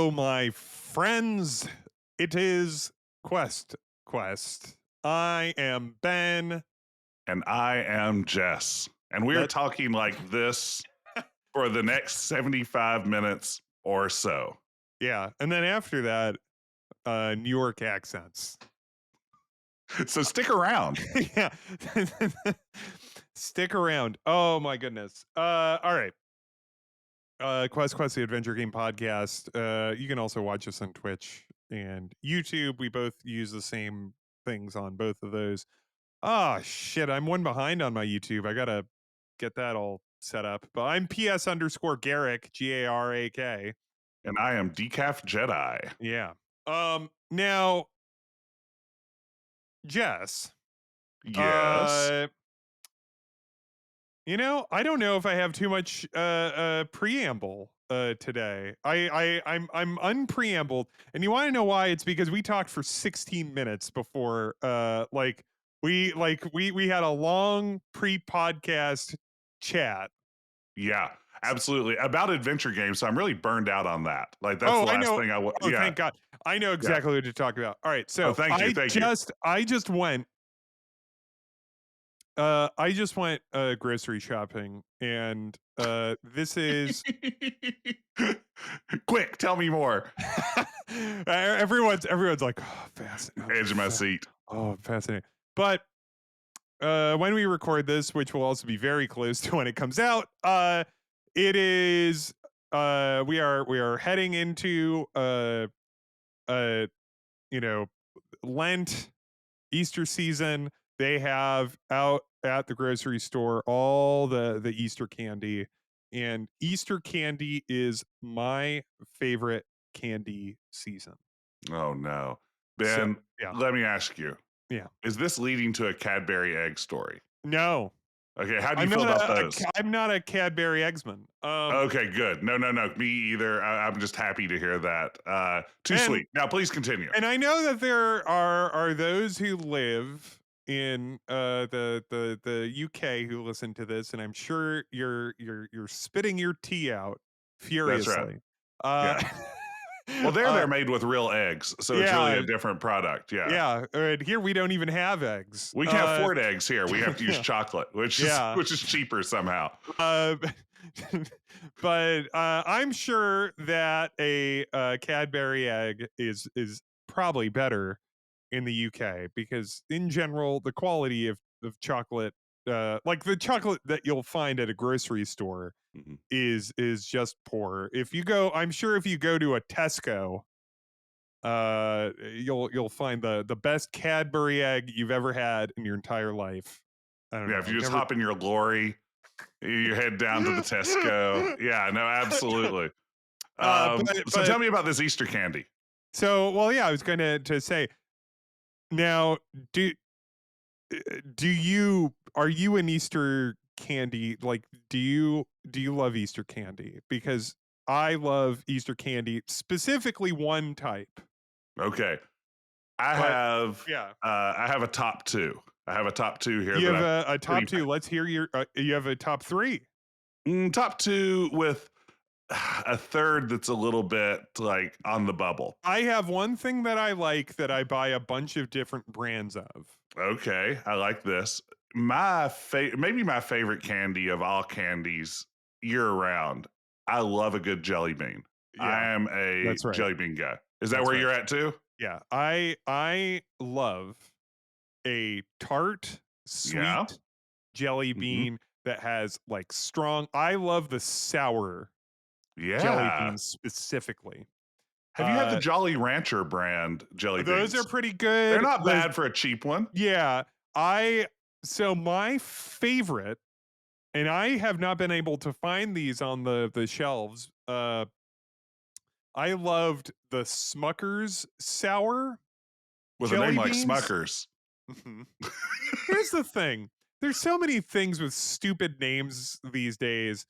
Hello, my friends. It is Quest. I am Ben. And I am Jess. And we are That talking like this for the next 75 minutes or so. yeah, and then after that, New York accents. So stick around. Yeah. Stick around. Oh my goodness. All right. Quest the Adventure Game Podcast. You can also watch us on Twitch and YouTube. We both use the same things on both of those. Oh shit, I'm one behind on my YouTube. I gotta get that all set up. But I'm PS_Garrick, Garak. And I am Decaf Jedi. Yeah. Now, Jess. Yes. I don't know if I have too much preamble today. I'm unpreambled, and you want to know why? It's because we talked for 16 minutes before we had a long pre-podcast chat. Yeah, absolutely. About adventure games. So I'm really burned out on that. Like that's the I last know. thing I want. Oh, Yeah. thank God. I know exactly what to talk about. All right, so Thank you. I just went grocery shopping, and this is Quick, tell me more. everyone's like, oh, fascinating. Edge of my seat. Oh, fascinating. But when we record this, which will also be very close to when it comes out, it is we are heading into Lent, Easter season. They have out at the grocery store all the Easter candy, and Easter candy is my favorite candy season. Oh no. Ben, So, yeah. let me ask you. Yeah. Is this leading to a Cadbury egg story? No. Okay, how do you feel about those? I'm not a Cadbury Eggsman. Okay, good. No, me either. I'm just happy to hear that. Too sweet. Now, please continue. And I know that there are those who live in the UK who listen to this, and I'm sure you're spitting your tea out furiously. That's right. Yeah. Well, they're made with real eggs, so it's really a different product. Yeah. Yeah. And here we don't even have eggs. We can't afford eggs here. We have to use chocolate, which is cheaper somehow. But I'm sure that a Cadbury egg is probably better in the UK, because in general the quality of chocolate, like the chocolate that you'll find at a grocery store, is just poor. I'm sure if you go to a Tesco, you'll find the best Cadbury egg you've ever had in your entire life. I don't know. If you just hop in your lorry, you head down to the Tesco. Yeah, no, absolutely. So tell me about this Easter candy. So, well, yeah, I was going to say, now, are you an Easter candy? Like, do you love Easter candy? Because I love Easter candy, specifically one type. Okay. I have a top two. I have a top two here. You have a top two. Let's hear you have a top three. Top two with a third that's a little bit like on the bubble. I have one thing that I like that I buy a bunch of different brands of. Okay, I like this. Maybe my favorite candy of all candies year round. I love a good jelly bean. Yeah, I am a jelly bean guy. Is that where you're at too? Yeah, I love a tart, sweet jelly bean that has like strong. I love the sour jelly beans specifically. Have you had the Jolly Rancher brand jelly beans? Those are pretty good. They're not bad for a cheap one. Yeah. So my favorite, and I have not been able to find these on the shelves. I loved the Smucker's sour. With a name like Smucker's. Here's the thing. There's so many things with stupid names these days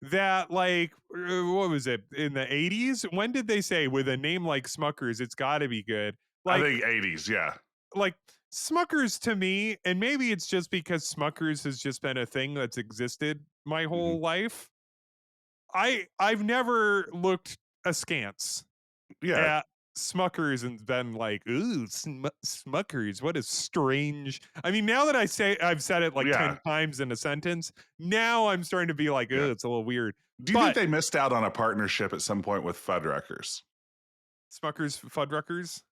that, like, what was it, in the 80s? When did they say with a name like Smucker's, it's got to be good? Like, I think 80s, yeah. Like, Smucker's to me, and maybe it's just because Smucker's has just been a thing that's existed my whole life. I've never looked askance Yeah. at Smuckers and been like, "Ooh, Smuckers, what a strange." I mean, now that I've said it like Yeah. 10 times in a sentence, now I'm starting to be like, Yeah. "Ooh, it's a little weird." Do you think But they missed out on a partnership at some point with Fuddruckers? Smuckers Fuddruckers?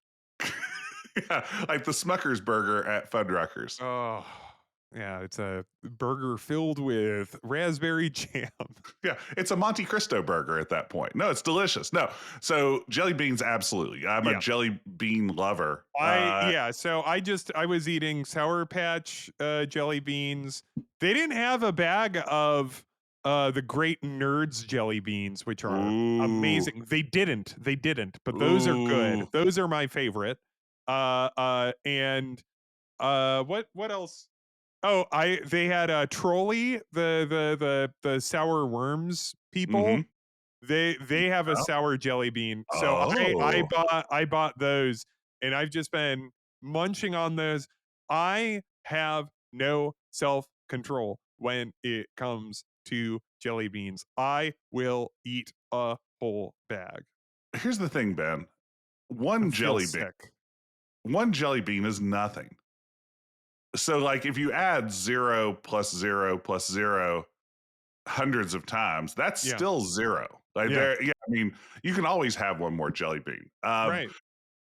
Yeah, like the Smuckers burger at Fuddruckers. Oh, yeah, it's a burger filled with raspberry jam. Yeah, it's a Monte Cristo burger at that point. No, it's delicious. No, so jelly beans, absolutely. I'm a Yeah. jelly bean lover. So I was eating Sour Patch jelly beans. They didn't have a bag of the Great Nerds jelly beans, which are Ooh, amazing. They didn't, but those are good. ooh. Those are my favorite. And what else? Oh, I they had a trolley, the sour worms Mm-hmm. people. They have a sour jelly bean. So Oh, I bought those and I've just been munching on those. I have no self-control when it comes to jelly beans. I will eat a whole bag. here's the thing, Ben. I One feel jelly bean, sick. one jelly bean is nothing. So, like, if you add 0 plus 0 plus 0 hundreds of times, that's Yeah. still zero. Like, Yeah. there, yeah. I mean, you can always have one more jelly bean. Right.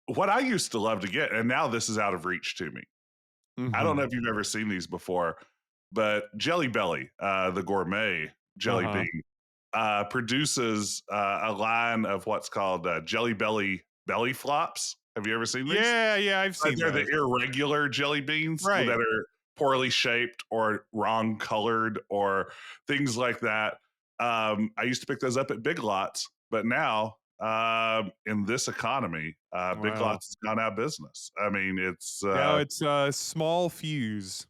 What I used to love to get, and now this is out of reach to me. I don't know Mhm. if you've ever seen these before, but Jelly Belly, the gourmet jelly Uh-huh. bean, produces a line of what's called Jelly Belly belly flops. Have you ever seen these? Yeah, yeah, I've seen They're the those. irregular jelly beans Right. that are poorly shaped or wrong colored or things like that. I used to pick those up at Big Lots, but now in this economy, Big Wow. Lots has gone out of business. I mean, it's Now it's a small fuse.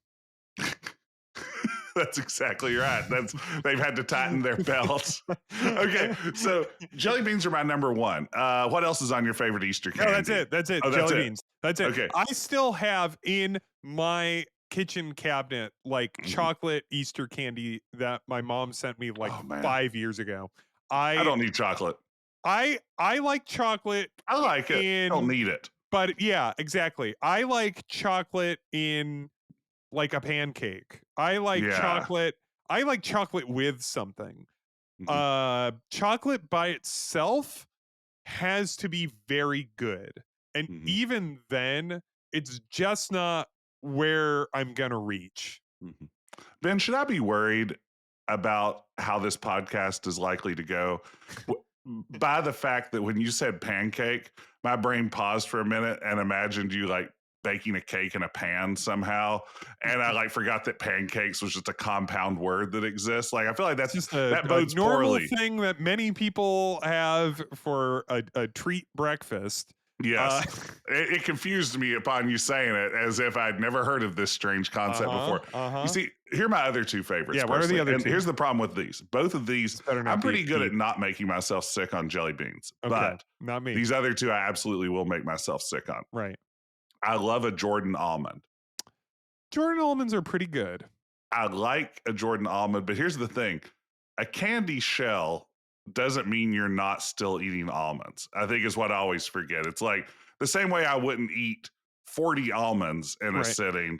that's exactly right. That's they've had to tighten their belts. Okay, so jelly beans are my number one. What else is on your favorite Easter No, that's candy? it. That's it. Oh, that's Jelly it. beans. That's it. Okay. I still have in my kitchen cabinet like Mhm. chocolate Easter candy that my mom sent me like Oh man, 5 years ago. I I don't need chocolate. I like chocolate I like it. Don't in need it. but yeah, exactly. I like chocolate in like a pancake. Yeah. I like chocolate with something. Mhm, Chocolate by itself has to be very good. And mhm, even then, it's just not where I'm gonna reach. mhm. Ben, should I be worried about how this podcast is likely to go by the fact that when you said pancake, my brain paused for a minute and imagined you like baking a cake in a pan somehow, and I like forgot that pancakes was just a compound word that exists. Like I feel like It's that's just that a bodes normal poorly. thing that many people have for a treat breakfast. Uh, Yes. It confused me upon you saying it as if I'd never heard of this strange concept uh-huh, before. You uh-huh. see, here are my other two favorites Yeah, what are the personally. other And 2? here's the problem with these. Both of these, This better I'm not be a pretty good at keep. not making myself sick on jelly beans, Okay, but not me. these other two I absolutely will make myself sick on. Right. I love a Jordan almond. Jordan almonds are pretty good. I like a Jordan almond, but here's the thing: a candy shell doesn't mean you're not still eating almonds. I think is what I always forget. It's like the same way I wouldn't eat 40 almonds in a Right. sitting.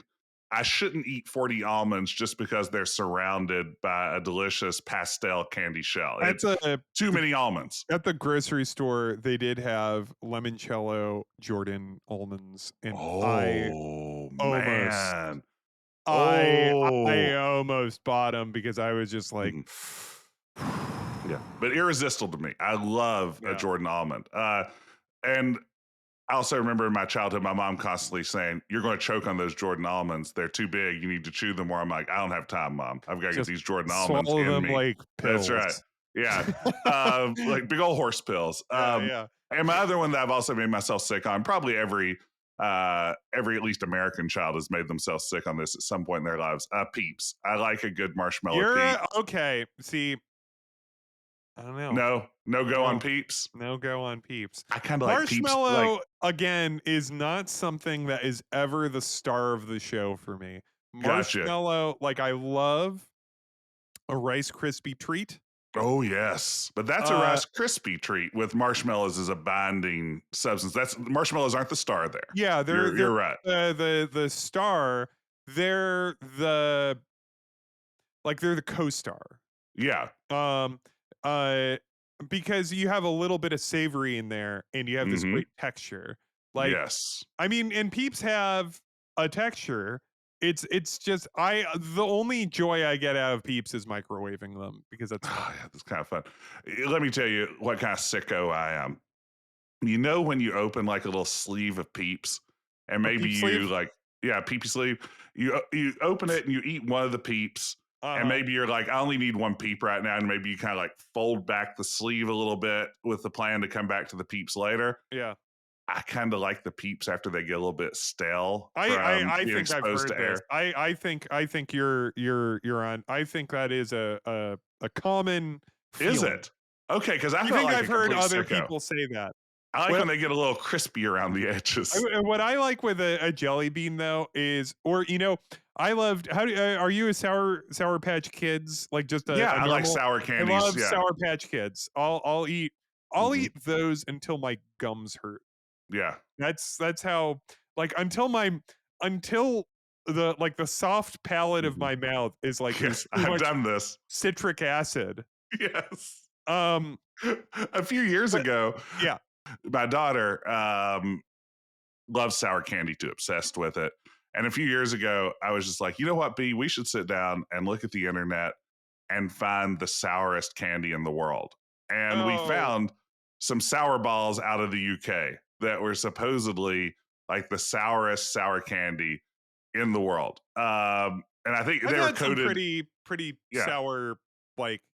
I shouldn't eat 40 almonds just because they're surrounded by a delicious pastel candy shell. At It's the too many almonds. At the grocery store, they did have limoncello Jordan almonds, and Oh almost man. I Oh. almost bought them because I was just like, Mhm. Yeah, but irresistible to me. I love a yeah, Jordan almond. And I also remember in my childhood, my mom constantly saying, "You're going to choke on those Jordan almonds. They're too big. You need to chew them." Or I'm like, "I don't have time, mom. I've got to get just these Jordan almonds swallow in them me." like That's right. pills. Yeah, like big old horse pills. Yeah, yeah. And my other one that I've also made myself sick on. Probably every at least American child has made themselves sick on this at some point in their lives. Peeps. I like a good marshmallow peep. Okay. See, I don't know. No, no go on No, peeps. no go on Peeps. I kind of like peeps. Like, Marshmallow again is not something that is ever the star of the show for me. gotcha. Marshmallow, like I love a Rice Krispie treat. Oh yes, but that's a Uh, Rice Krispie treat with marshmallows as a binding substance. That's marshmallows aren't the star there. yeah, they're You're right. the star. They're the they're the co-star. Yeah. Um, uh, because you have a little bit of savory in there, and you have this Mm-hmm. great texture. Like, Yes. I mean, and Peeps have a texture. It's just the only joy I get out of Peeps is microwaving them because that's fun. Oh, yeah, that's kind of fun. Let me tell you what kind of sicko I am. You know when you open like a little sleeve of Peeps, and A maybe Peep you sleeve? like, yeah, Peepy sleeve. You open it and you eat one of the Peeps, and Uh-huh. maybe you're like, I only need one Peep right now, and maybe you kind of like fold back the sleeve a little bit with the plan to come back to the Peeps later. Yeah. I kind of like the Peeps after they get a little bit stale from I being think I've exposed heard to this. air. I think you're on. I think that is a common Is feeling. it? Okay, because I I felt think like I've a heard complete other sicko. people say that. I like Well, when they get a little crispy around the edges. what I like with a jelly bean though is, or I loved. Are you a Sour Patch Kids, like just Yeah, a I like normal? sour I candies. love Yeah. Sour Patch Kids. I'll Mhm. eat those until my gums hurt. Yeah. That's how, until the soft palate of Mhm. my mouth is like there's Yes, too I've much done this. citric acid. Yes. Um, A few years but ago, yeah. my daughter, loves sour candy too, obsessed with it. And a few years ago, I was just like, you know what, B, we should sit down and look at the internet and find the sourest candy in the world. And we Oh, found some sour balls out of the UK that were supposedly like the sourest sour candy in the world. And I think I've they were had some coated. pretty Yeah, sour,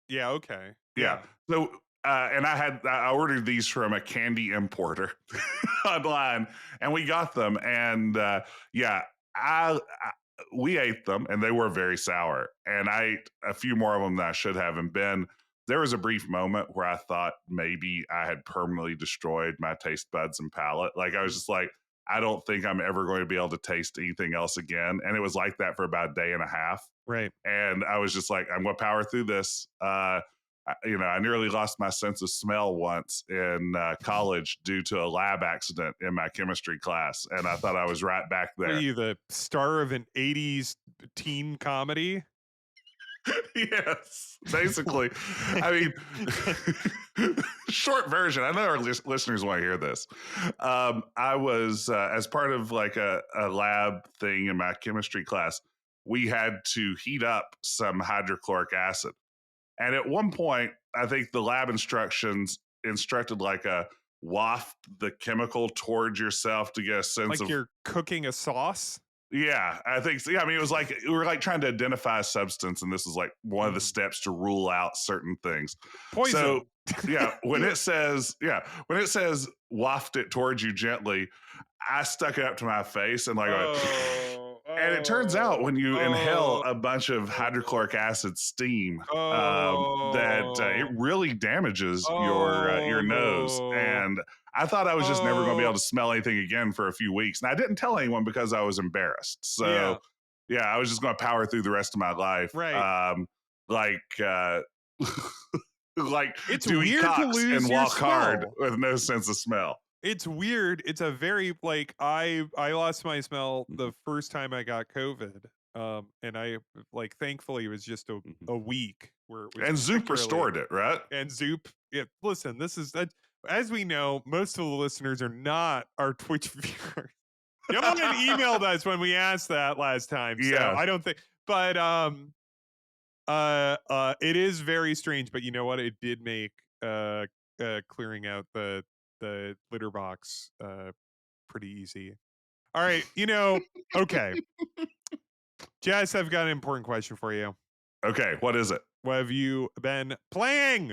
yeah, okay. yeah. Yeah. So, and I ordered these from a candy importer online, and we got them, and yeah, I we ate them, and they were very sour, and I ate a few more of them than I should have. And Ben, there was a brief moment where I thought maybe I had permanently destroyed my taste buds and palate. Like I was Mm, just like, I don't think I'm ever going to be able to taste anything else again. And it was like that for about a day and a half. right. And I was just like, I'm going to power through this. I nearly lost my sense of smell once in college due to a lab accident in my chemistry class, and I thought I was right back What are there. you, the star of an 80s teen comedy? Yes, basically. I mean, short version. I know our listeners want to hear this. I was as part of like a lab thing in my chemistry class. We had to heat up some hydrochloric acid. And at one point, I think the lab instructions instructed like a waft the chemical towards yourself to get a sense Like of. you're cooking a sauce? Yeah, I think so. Yeah, I mean, it was like we were like trying to identify a substance, and this is like one of the Mhm. steps to rule out certain things. So, Poison. when it says waft it towards you gently, I stuck it up to my face and like, Oh, and it turns out when you inhale oh, a bunch of hydrochloric acid steam, that it oh, really damages your nose. oh, And I thought I was just never going to be oh, able to smell anything again for a few weeks. And I didn't tell anyone because I was embarrassed. So yeah, yeah, I was just going to power through the rest of my life, right. like like It's Dewey weird to Cox and lose your walk hard smell. with no sense of smell. It's weird. It's a very, I lost my smell Mhm, the first time I got COVID. And I, thankfully it was just mhm. a week where it was And Zoop particularly. restored it, right? And Zoop, yeah, listen, this is that, as we know, most of the listeners are not our Twitch viewers. No one emailed us when we asked that last time, so Yeah. I don't think. But it is very strange. But you know what? It did make clearing out the litter box pretty easy. All right, okay, Jess, I've got an important question for you. Okay, what is it? What have you been playing?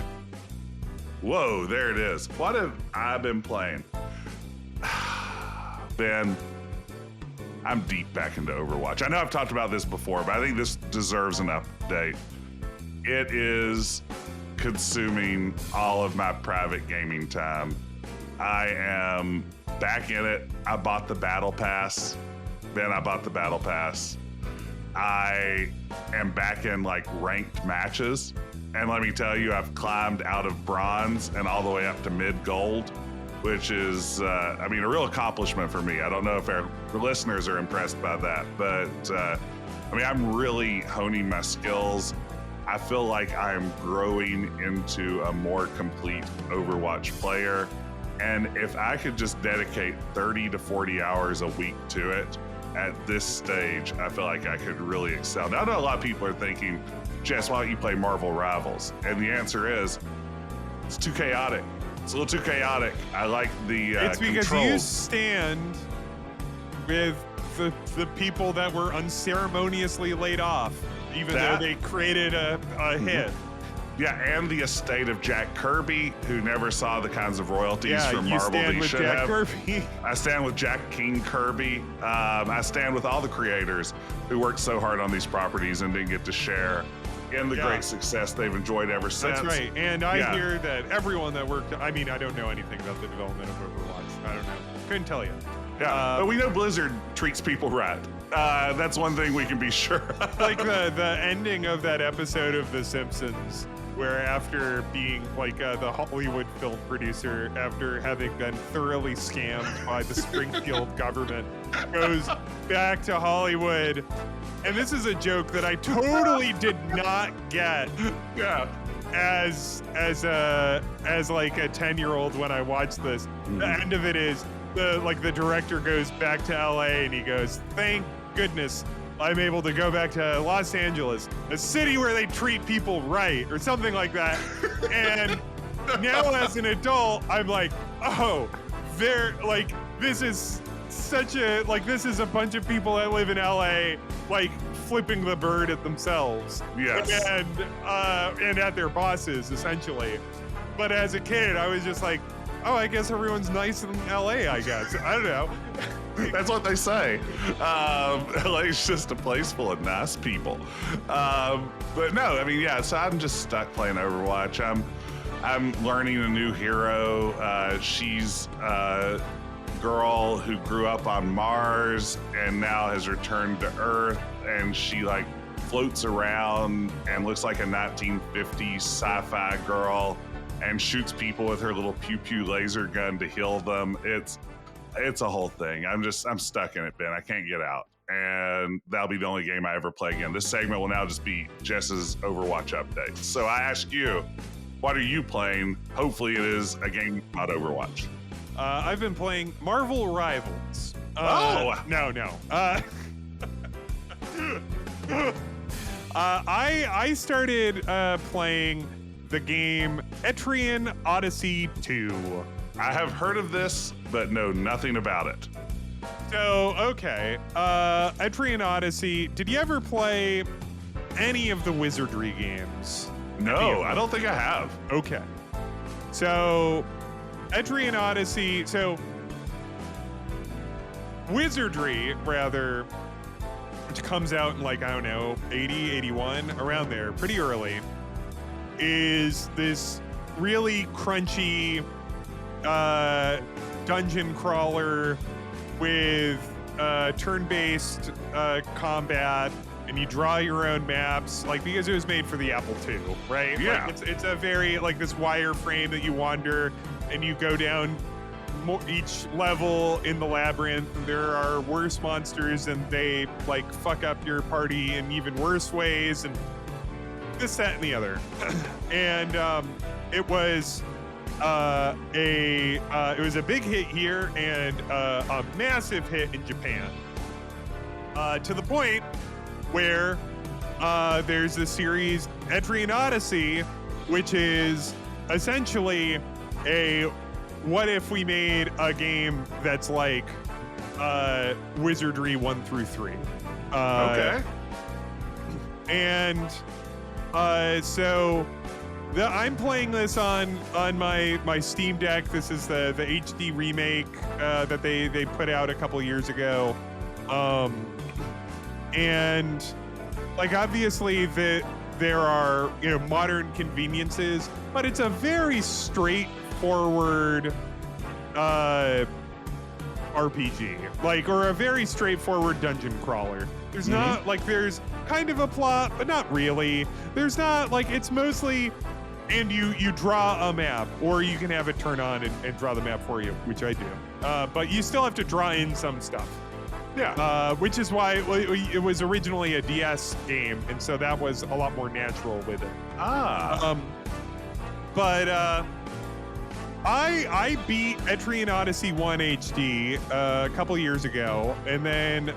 Whoa, there it is. What have I been playing? Ben, I'm deep back into Overwatch. I know I've talked about this before, but I think this deserves an update. It is consuming all of my private gaming time. I am back in it. I bought the Battle Pass. Ben, I bought the Battle Pass. I am back in like ranked matches. And let me tell you, I've climbed out of bronze and all the way up to mid gold, which is, a real accomplishment for me. I don't know if our listeners are impressed by that, but I'm really honing my skills. I feel like I'm growing into a more complete Overwatch player. And if I could just dedicate 30 to 40 hours a week to it at this stage, I feel like I could really excel. Now, I know a lot of people are thinking, Jess, why don't you play Marvel Rivals? And the answer is, it's too chaotic. It's a little too chaotic. I like the It's because controls. you stand with the people that were unceremoniously laid off, even though they created a hit. Yeah, and the estate of Jack Kirby, who never saw the kinds of royalties from Marvel that he should have. Kirby. I stand with Jack King Kirby. I stand with all the creators who worked so hard on these properties and didn't get to share in the great success they've enjoyed ever since. That's right. And I hear that everyone that worked, I don't know anything about the development of Overwatch. I don't know. Couldn't tell you. Yeah, but we know Blizzard treats people right. That's one thing we can be sure of. Like the ending of that episode of The Simpsons, where after being the Hollywood film producer, after having been thoroughly scammed by the Springfield government, goes back to Hollywood. And this is a joke that I totally did not get. Yeah. As like a 10-year-old when I watched this. The end of it is the director goes back to LA and he goes, "Thank goodness I'm able to go back to Los Angeles, a city where they treat people right," or something like that. And now as an adult, I'm like, oh, this is such a, this is a bunch of people that live in LA, flipping the bird at themselves. Yes. And at their bosses, essentially. But as a kid, I was just like, oh, I guess everyone's nice in LA, I guess. I don't know. That's what they say. LA is just a place full of nice people. But no, so I'm just stuck playing Overwatch. I'm learning a new hero. She's a girl who grew up on Mars and now has returned to Earth, and she floats around and looks like a 1950s sci-fi girl and shoots people with her little pew-pew laser gun to heal them. It's a whole thing. I'm stuck in it, Ben. I can't get out. And that'll be the only game I ever play again. This segment will now just be Jess's Overwatch update. So I ask you, what are you playing? Hopefully it is a game about Overwatch. I've been playing Marvel Rivals. No. I started playing the game Etrian Odyssey 2. I have heard of this, but know nothing about it. So, okay. Etrian Odyssey, did you ever play any of the Wizardry games? No, I don't think I have. Okay. So, Etrian Odyssey, Wizardry, rather, which comes out in 80, 81, around there, pretty early, is this really crunchy dungeon crawler with turn-based combat, and you draw your own maps, because it was made for the Apple II, right? Yeah. It's a very, this wireframe that you wander, and you go down each level in the labyrinth, and there are worse monsters, and they, fuck up your party in even worse ways, and this, that, and the other. And it was a big hit here and a massive hit in Japan, to the point where there's a series Etrian Odyssey, which is essentially a what if we made a game that's like Wizardry 1 through 3. Okay. And so I'm playing this on my Steam Deck. This is the HD remake that they put out a couple years ago. And obviously there are modern conveniences, but it's a very straightforward RPG, or a very straightforward dungeon crawler. There's not like there's kind of a plot, but not really. There's not like it's mostly, and you draw a map, or you can have it turn on and draw the map for you, which I do. But you still have to draw in some stuff. Yeah. Which is why it was originally a DS game, and so that was a lot more natural with it. But I beat Etrian Odyssey 1 HD a couple years ago, and then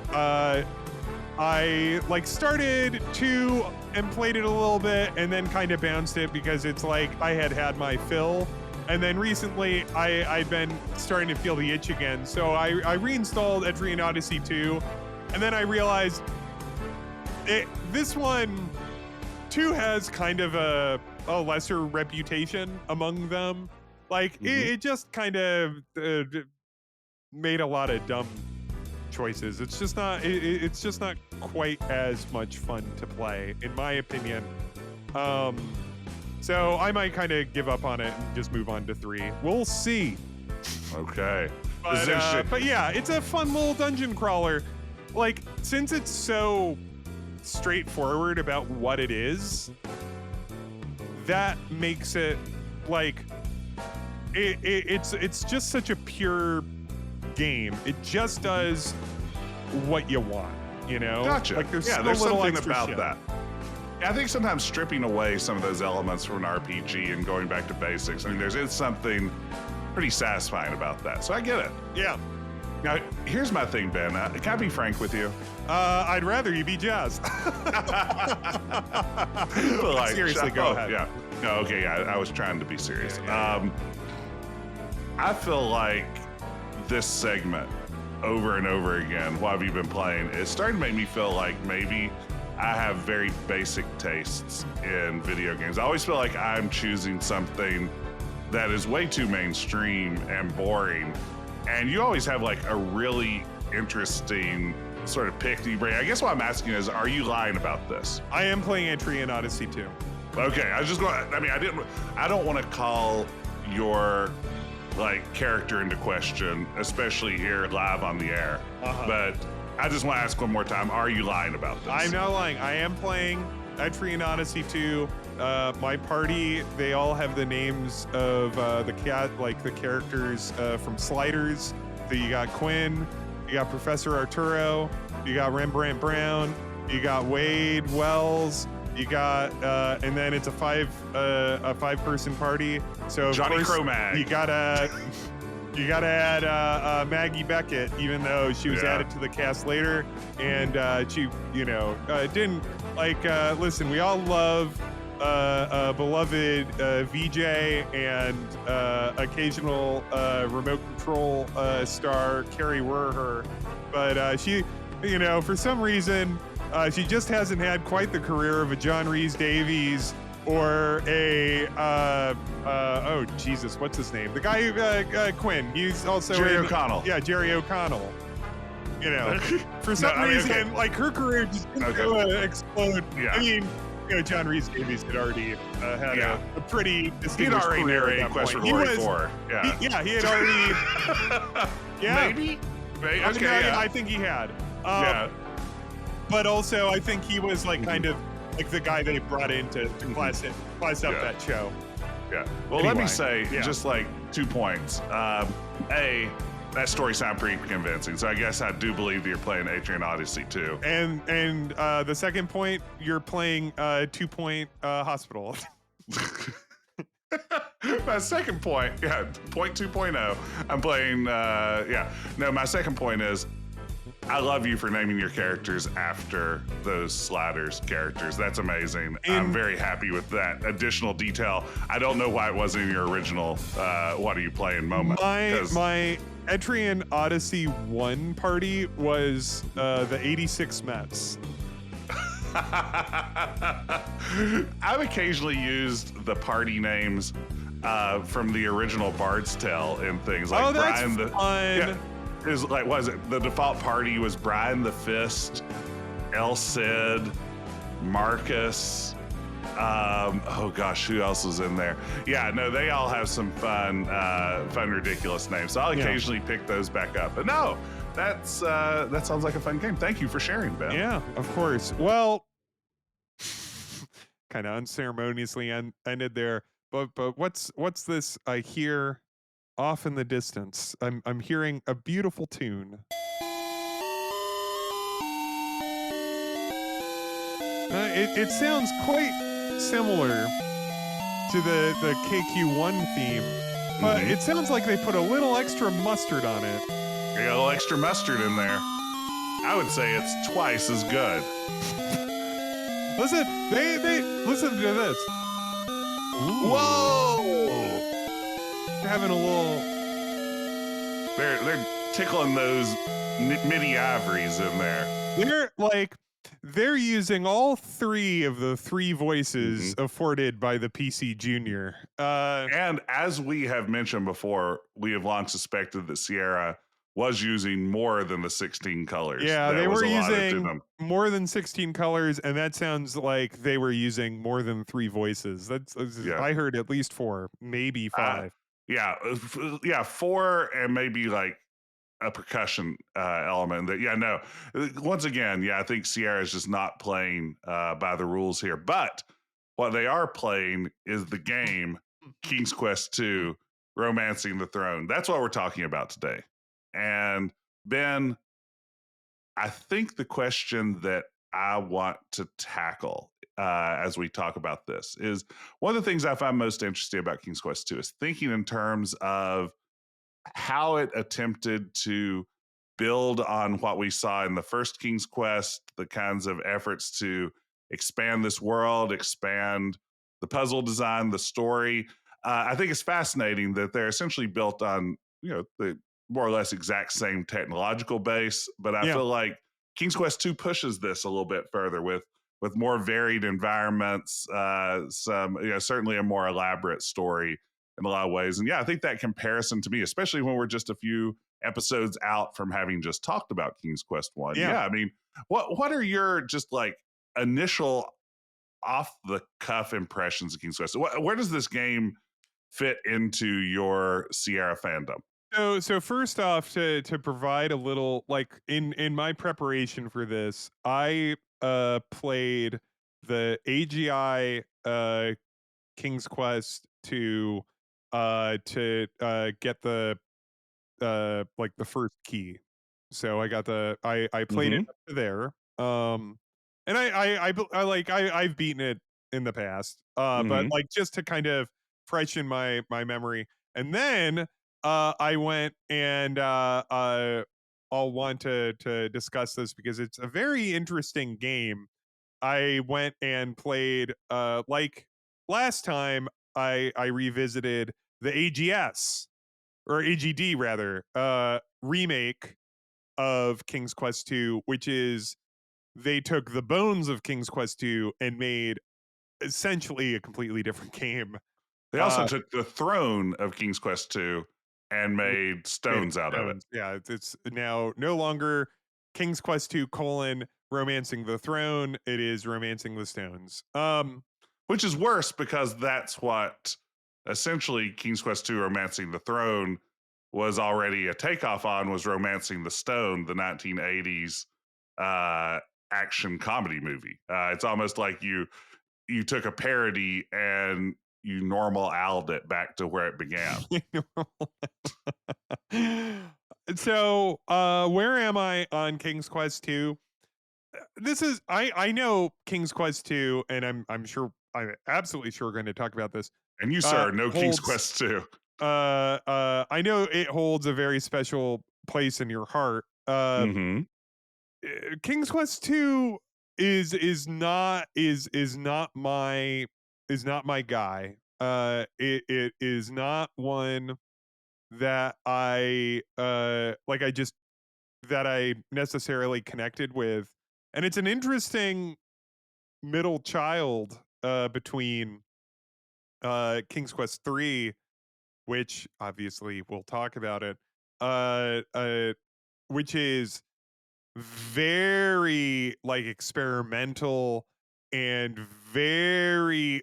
I like started 2 and played it a little bit, and then kind of bounced it because it's like I had my fill. And then recently, I'd been starting to feel the itch again, so I reinstalled Etrian Odyssey 2, and then I realized this one, 2 has kind of a lesser reputation among them. Like, it just kind of made a lot of dumb choices. It's just not quite as much fun to play, in my opinion. So I might kind of give up on it and just move on to 3. We'll see. Okay. But yeah, it's a fun little dungeon crawler. Like, since it's so straightforward about what it is, that makes it like it's just such a pure game. It just does what you want, you know? Gotcha. Like there's something about shit. that. I think sometimes stripping away some of those elements from an RPG and going back to basics, I mean, there's something pretty satisfying about that. So I get it. Yeah. Now, here's my thing, Ben. Can I be frank with you? I'd rather you be Jess. Like, seriously, go ahead. Yeah. No, okay, yeah, I was trying to be serious. Yeah. I feel like this segment, over and over again, what have you been playing? It's starting to make me feel like maybe I have very basic tastes in video games. I always feel like I'm choosing something that is way too mainstream and boring. And you always have like a really interesting sort of pick that you bring. I guess what I'm asking is, are you lying about this? I am playing Etrian Odyssey 2. Okay, I was just going, I mean, I don't want to call your like character into question, especially here live on the air. But I just want to ask one more time, are you lying about this? I'm not lying. I am playing Etrian Odyssey 2. My party, they all have the names of the characters from Sliders. So you got Quinn, you got Professor Arturo, you got Rembrandt Brown, you got Wade Wells, you got, and then it's a five-person party. So Johnny first, Cro-Mag. You gotta add Maggie Beckett, even though she was added to the cast later, and she, didn't like. Listen, we all love beloved VJ and occasional remote control star Carrie Werher, but she, for some reason, she just hasn't had quite the career of a John Rhys Davies or a oh Jesus, what's his name? The guy who Quinn. He's also Jerry O'Connell. Yeah, Jerry O'Connell. For some reason, like her career just didn't explode. Yeah. I mean, John Rhys Davies had already had a pretty distinguished already career narrated at that Quest for point. Glory 4. Yeah. He had already. Yeah. Maybe. Okay. I think he had. Yeah. But also, I think he was like kind of like the guy they brought in to class up that show. Yeah. Well, let me say just like 2 points. A, that story sounded pretty convincing, so I guess I do believe that you're playing Etrian Odyssey 2. And the second point, you're playing 2 Point Hospital. My second point, point 2.0, I'm playing, No, my second point is, I love you for naming your characters after those Sliders characters. That's amazing. I'm very happy with that additional detail. I don't know why it wasn't in your original What Are You Playing moment. My Etrian Odyssey 1 party was the 86 Mets. I've occasionally used the party names from the original Bard's Tale and things like Brian fun. Yeah, is like, what is it? The default party was Brian the Fist, El Cid, Marcus. Oh gosh, who else was in there? Yeah, no, they all have some fun, ridiculous names. So I'll occasionally pick those back up. But no, that sounds like a fun game. Thank you for sharing, Ben. Yeah, of course. Well, kind of unceremoniously ended there. But what's this I hear off in the distance? I'm hearing a beautiful tune. It sounds quite similar to the KQ1 theme, but it sounds like they put a little extra mustard on it. You got a little extra mustard in there. I would say it's twice as good. Listen, they listen to this. Ooh. Whoa! They're having a little. They're tickling those MIDI ivories in there. They're using all three of the three voices afforded by the PC Junior. And as we have mentioned before, we have long suspected that Sierra was using more than the 16 colors. Yeah, they were using more than 16 colors, and that sounds like they were using more than three voices. I heard at least four, maybe five. Yeah, four, and maybe like a percussion element. Once again, I think Sierra is just not playing by the rules here. But what they are playing is the game King's Quest II, Romancing the Throne. That's what we're talking about today. And Ben, I think the question that I want to tackle as we talk about this is one of the things I find most interesting about King's Quest II is thinking in terms of how it attempted to build on what we saw in the first King's Quest, the kinds of efforts to expand this world, expand the puzzle design, the story. I think it's fascinating that they're essentially built on, the more or less exact same technological base, but I feel like King's Quest II pushes this a little bit further with more varied environments, certainly a more elaborate story in a lot of ways. And I think that comparison to me, especially when we're just a few episodes out from having just talked about King's Quest One. I mean, what are your just like initial off the cuff impressions of King's Quest? Where does this game fit into your Sierra fandom? So first off, to provide a little in my preparation for this, I played the AGI King's Quest to get the the first key. So I played it up to there. And I've beaten it in the past. But just to kind of freshen my memory. And then I went and I'll want to discuss this because it's a very interesting game. I went and played like last time I revisited the AGS or AGD rather remake of King's Quest 2, which is they took the bones of King's Quest 2 and made essentially a completely different game. They also took the throne of King's Quest 2 and made stones out of it. Yeah, it's now no longer King's Quest 2 Romancing the Throne. It is Romancing the Stones. Which is worse because that's what essentially King's Quest 2 Romancing the Throne was already a takeoff on, was Romancing the Stone, the 1980s action comedy movie. It's almost like you took a parody and you normal-al'd it back to where it began. So, where am I on King's Quest 2? This is I know King's Quest 2, and I'm absolutely sure we're going to talk about this. And you, sir, know King's Quest 2. I know it holds a very special place in your heart. King's Quest 2 is not my guy. It is not one that I necessarily connected with. And it's an interesting middle child between King's Quest 3, which obviously we'll talk about it, which is very experimental and very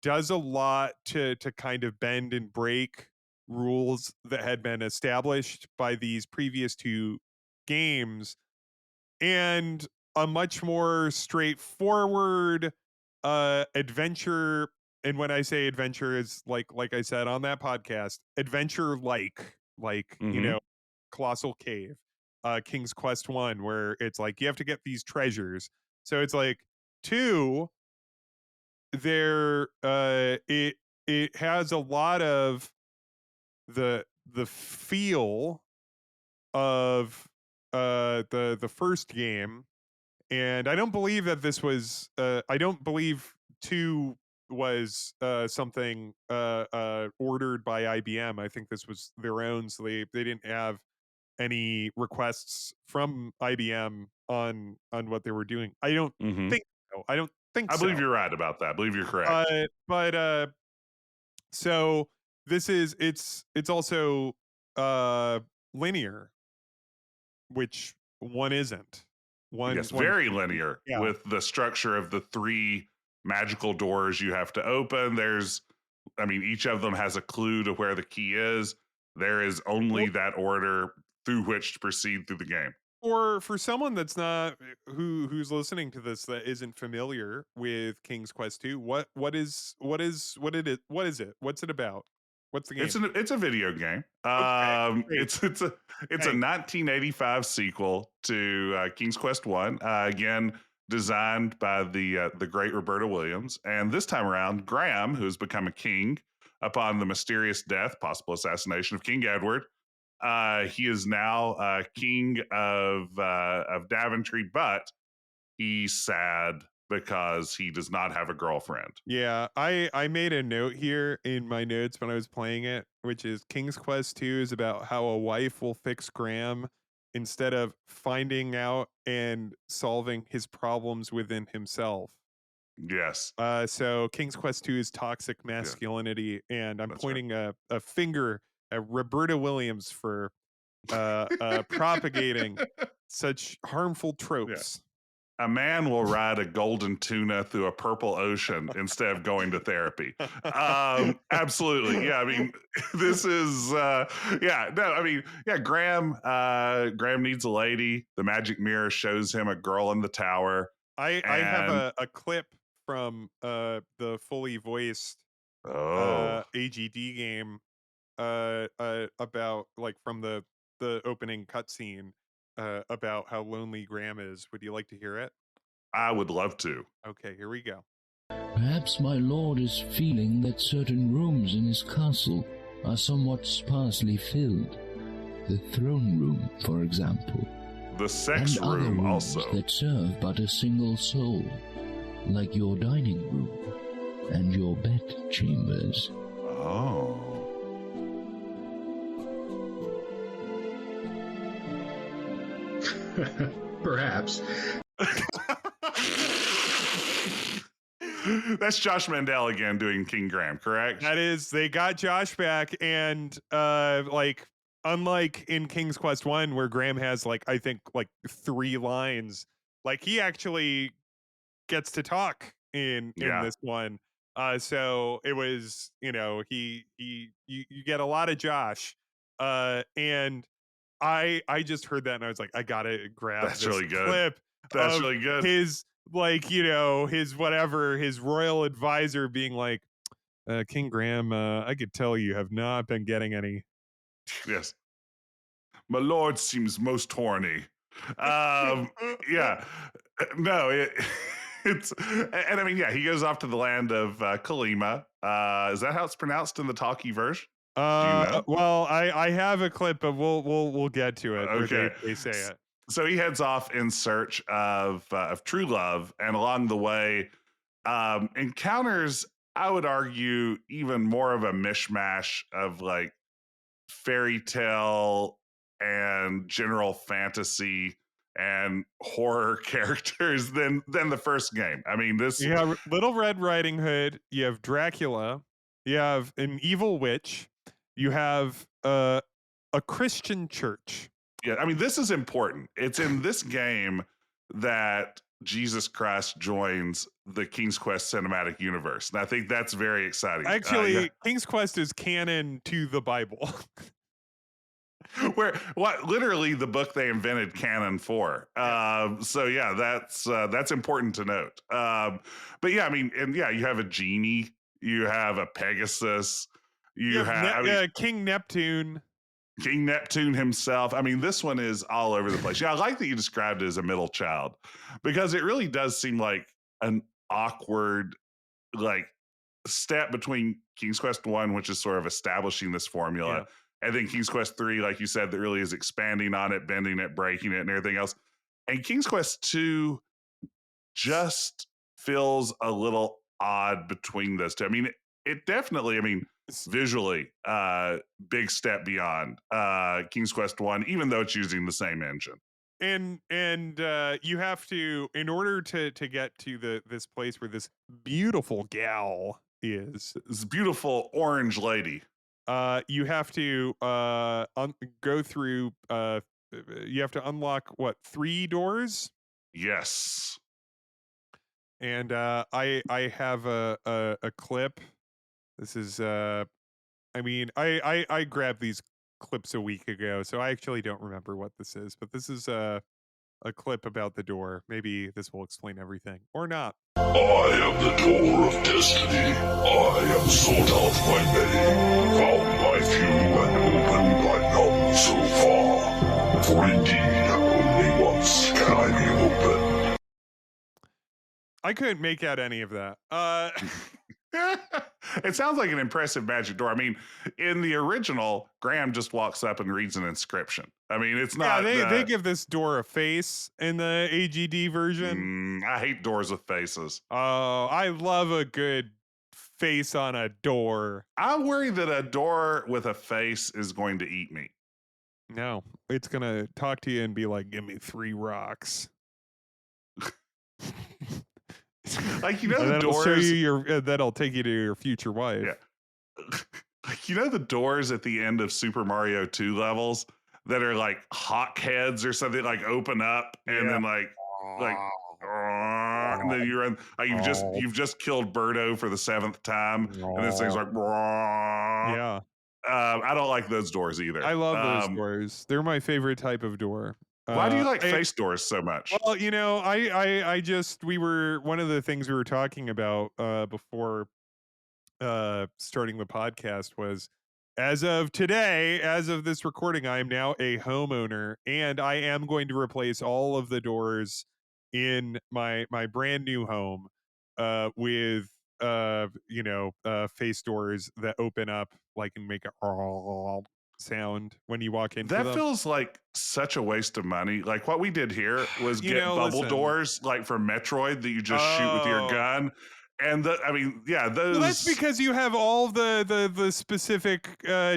does a lot to kind of bend and break rules that had been established by these previous two games, and a much more straightforward adventure. And when I say adventure, is like I said on that podcast, adventure like Mm-hmm. Colossal Cave, King's Quest 1, where it's like you have to get these treasures. So it's like two, there it has a lot of the feel of the first game. And I don't believe that this was I don't believe 2 was something ordered by IBM. I think this was their own, so they didn't have any requests from IBM on what they were doing. I don't Mm-hmm. think so. I don't think I believe so. you're right about that. I believe you're correct. But so this is it's also uh linear, which one isn't. Yes, One very linear yeah. with the structure of the 3 magical doors you have to open. I mean, each of them has a clue to where the key is. There is Or only that order through which to proceed through the game. or for someone that's not who's listening to this that isn't familiar with King's Quest 2, what is it? What's it about? What's the game? It's a video game. Okay, great. It's a Thanks. 1985 sequel to King's Quest One. Again, designed by the great Roberta Williams, and this time around, Graham, who's become a king upon the mysterious death, possible assassination of King Edward. He is now king of Daventry, but he's sad because he does not have a girlfriend. Yeah, I made a note here in my notes when I was playing it, which is King's Quest 2 is about how a wife will fix Graham instead of finding out and solving his problems within himself. Yes, So King's Quest 2 is toxic yeah, masculinity, and I'm that's right. pointing a finger at Roberta Williams for propagating such harmful Yeah. tropes. A man will ride a golden tuna through a purple ocean instead of going to therapy. Absolutely. Yeah. I mean, this is, yeah, no, I mean, yeah, Graham needs a lady. The magic mirror shows him a girl in the tower. I have And, a clip from the fully voiced oh, AGD game about like from the opening cutscene about how lonely Graham is. Would you like to hear it? I would love to. Okay, here we go. Perhaps my lord is feeling that certain rooms in his castle are somewhat sparsely filled. The throne room, for example. The sex and other room rooms also. that serve but a single soul, like your dining room and your bed chambers. Oh. Perhaps. That's Josh Mandel again doing King Graham, correct? That is, they got Josh back, and like unlike in King's Quest 1 where Graham has like I think like 3 lines, like he actually gets to talk in Yeah. this one. So it was, you get a lot of Josh. And I just heard that and I was like, I gotta grab That's this really good. clip That's of really good. his like, his whatever, his royal advisor being like, King Graham, I could tell you have not been getting any. Yes. My lord seems most horny. Yeah. No, it's and I mean, yeah, he goes off to the land of Kalima. Is that how it's pronounced in the talkie version? Do you know? Well, I have a clip, but we'll get to it where Okay. they say it. So he heads off in search of true love, and along the way, encounters, I would argue, even more of a mishmash of like fairy tale and general fantasy and horror characters than the first game. I mean, this You have Little Red Riding Hood, you have Dracula, you have an evil witch, you have a Christian church. yeah, I mean, this is important. It's in this game that Jesus Christ joins the King's Quest cinematic universe. And I think that's very exciting. Actually, King's Quest is canon to the Bible. Where what literally the book they invented canon for. So yeah, that's important to note. But yeah, I mean, and yeah, you have a genie, you have a Pegasus, you have King Neptune. King Neptune himself. I mean, this one is all over the place. Yeah, I like that you described it as a middle child because it really does seem like an awkward like step between King's Quest 1, which is sort of establishing this formula, and then King's Quest 3, like you said, that really is expanding on it, bending it, breaking it, and everything else. And King's Quest 2 just feels a little odd between those two. I mean, it definitely, I mean, visually, big step beyond King's Quest 1, even though it's using the same engine. And you have to, in order to get to this place where this beautiful gal is, this beautiful orange lady, you have to go through you have to unlock what, 3 doors? Yes. And I have a clip. This is I mean, I grabbed these clips a week ago, so I actually don't remember what this is, but this is a clip about the door. Maybe this will explain everything, or not. I am the door of destiny. I am sought out by many, found by few, and opened by none so far. For indeed, only once can I be opened. I couldn't make out any of that. It sounds like an impressive magic door. I mean, in the original, Graham just walks up and reads an inscription. I mean, it's not. Yeah, they give this door a face in the AGD version. I hate doors with faces. Oh, I love a good face on a door. I'm worried that a door with a face is going to eat me. No, it's gonna talk to you and be like, "Give me 3 rocks." Like, you know, the doors. Show you your that'll take you to your future wife. Yeah. Like, you know, the doors at the end of Super Mario 2 levels that are like hawk heads or something, like open up and then like and then you run. Like you've just killed Birdo for the 7th time, and this thing's like. Yeah. I don't like those doors either. I love those doors. They're my favorite type of door. Why do you like face doors so much? Well, you know, I just, one of the things we were talking about before starting the podcast was, as of today, as of this recording, I am now a homeowner, and I am going to replace all of the doors in my brand new home with face doors that open up like and make a sound when you walk into them. That feels like such a waste of money. Like what we did here was get bubble doors like from Metroid that you just shoot with your gun. And I mean, yeah, those. Well, that's because you have all the specific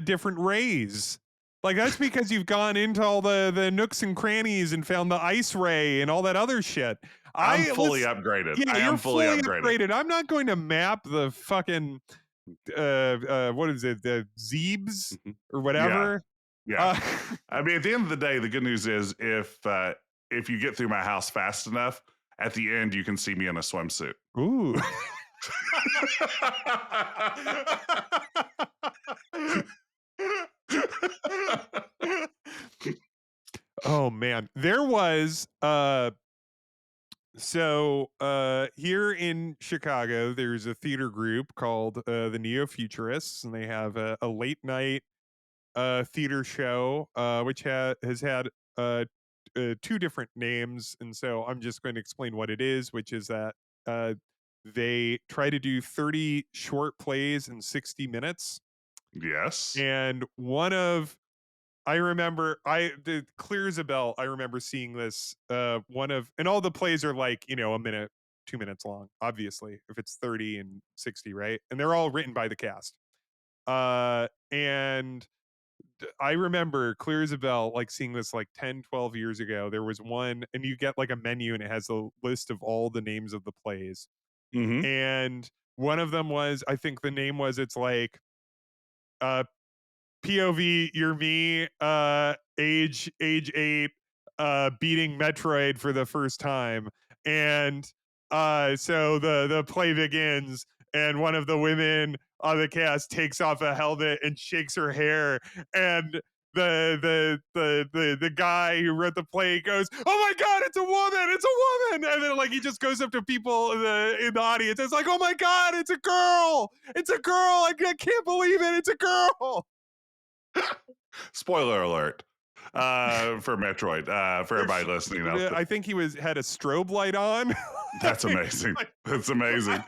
different rays. Like that's because you've gone into all the nooks and crannies and found the ice ray and all that other shit. I'm fully upgraded. Yeah, you're fully upgraded. I'm not going to map the fucking what is it, the Zeebs or whatever. Yeah. I mean, at the end of the day, the good news is if you get through my house fast enough, at the end you can see me in a swimsuit. Ooh. Oh man, there was here in Chicago, there's a theater group called the Neo Futurists, and they have a late night theater show which has had 2 different names, and so I'm just going to explain what it is, which is that they try to do 30 short plays in 60 minutes. Yes. And clear as a bell, I remember seeing this and all the plays are like, a minute, 2 minutes long, obviously, if it's 30 and 60, right? And they're all written by the cast. And I remember clear as a bell, like seeing this like 10, 12 years ago. There was one, and you get like a menu and it has a list of all the names of the plays. Mm-hmm. And one of them was, I think the name was, it's like, POV, you're me, age 8, beating Metroid for the first time. And so the play begins, and one of the women on the cast takes off a helmet and shakes her hair, and the guy who wrote the play goes, "Oh my God, it's a woman! It's a woman!" And then like he just goes up to people in the audience. It's like, "Oh my God, it's a girl! It's a girl! I can't believe it! It's a girl!" Spoiler alert for Metroid, for everybody listening out there. I think he had a strobe light on. That's amazing. That's amazing.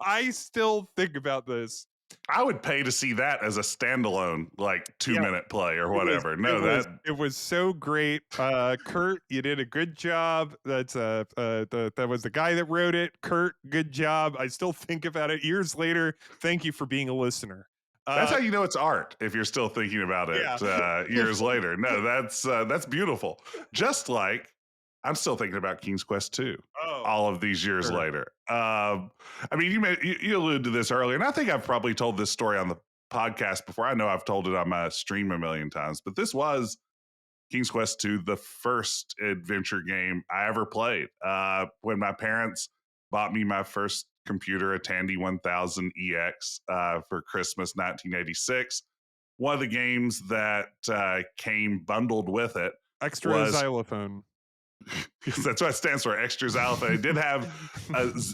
I still think about this. I would pay to see that as a standalone, like 2-minute play or whatever. It was so great. Kurt, you did a good job. That's that was the guy that wrote it. Kurt, good job. I still think about it years later. Thank you for being a listener. That's how you know it's art, if you're still thinking about it years later. No, that's beautiful. Just like I'm still thinking about King's Quest 2 all of these years later. I mean, you alluded to this earlier, and I think I've probably told this story on the podcast before. I know I've told it on my stream a million times, but this was King's Quest 2, the first adventure game I ever played. When my parents bought me my first computer, a Tandy 1000 EX, for Christmas 1986. One of the games that came bundled with it Extra xylophone. That's what it stands for, extra xylophone. It did have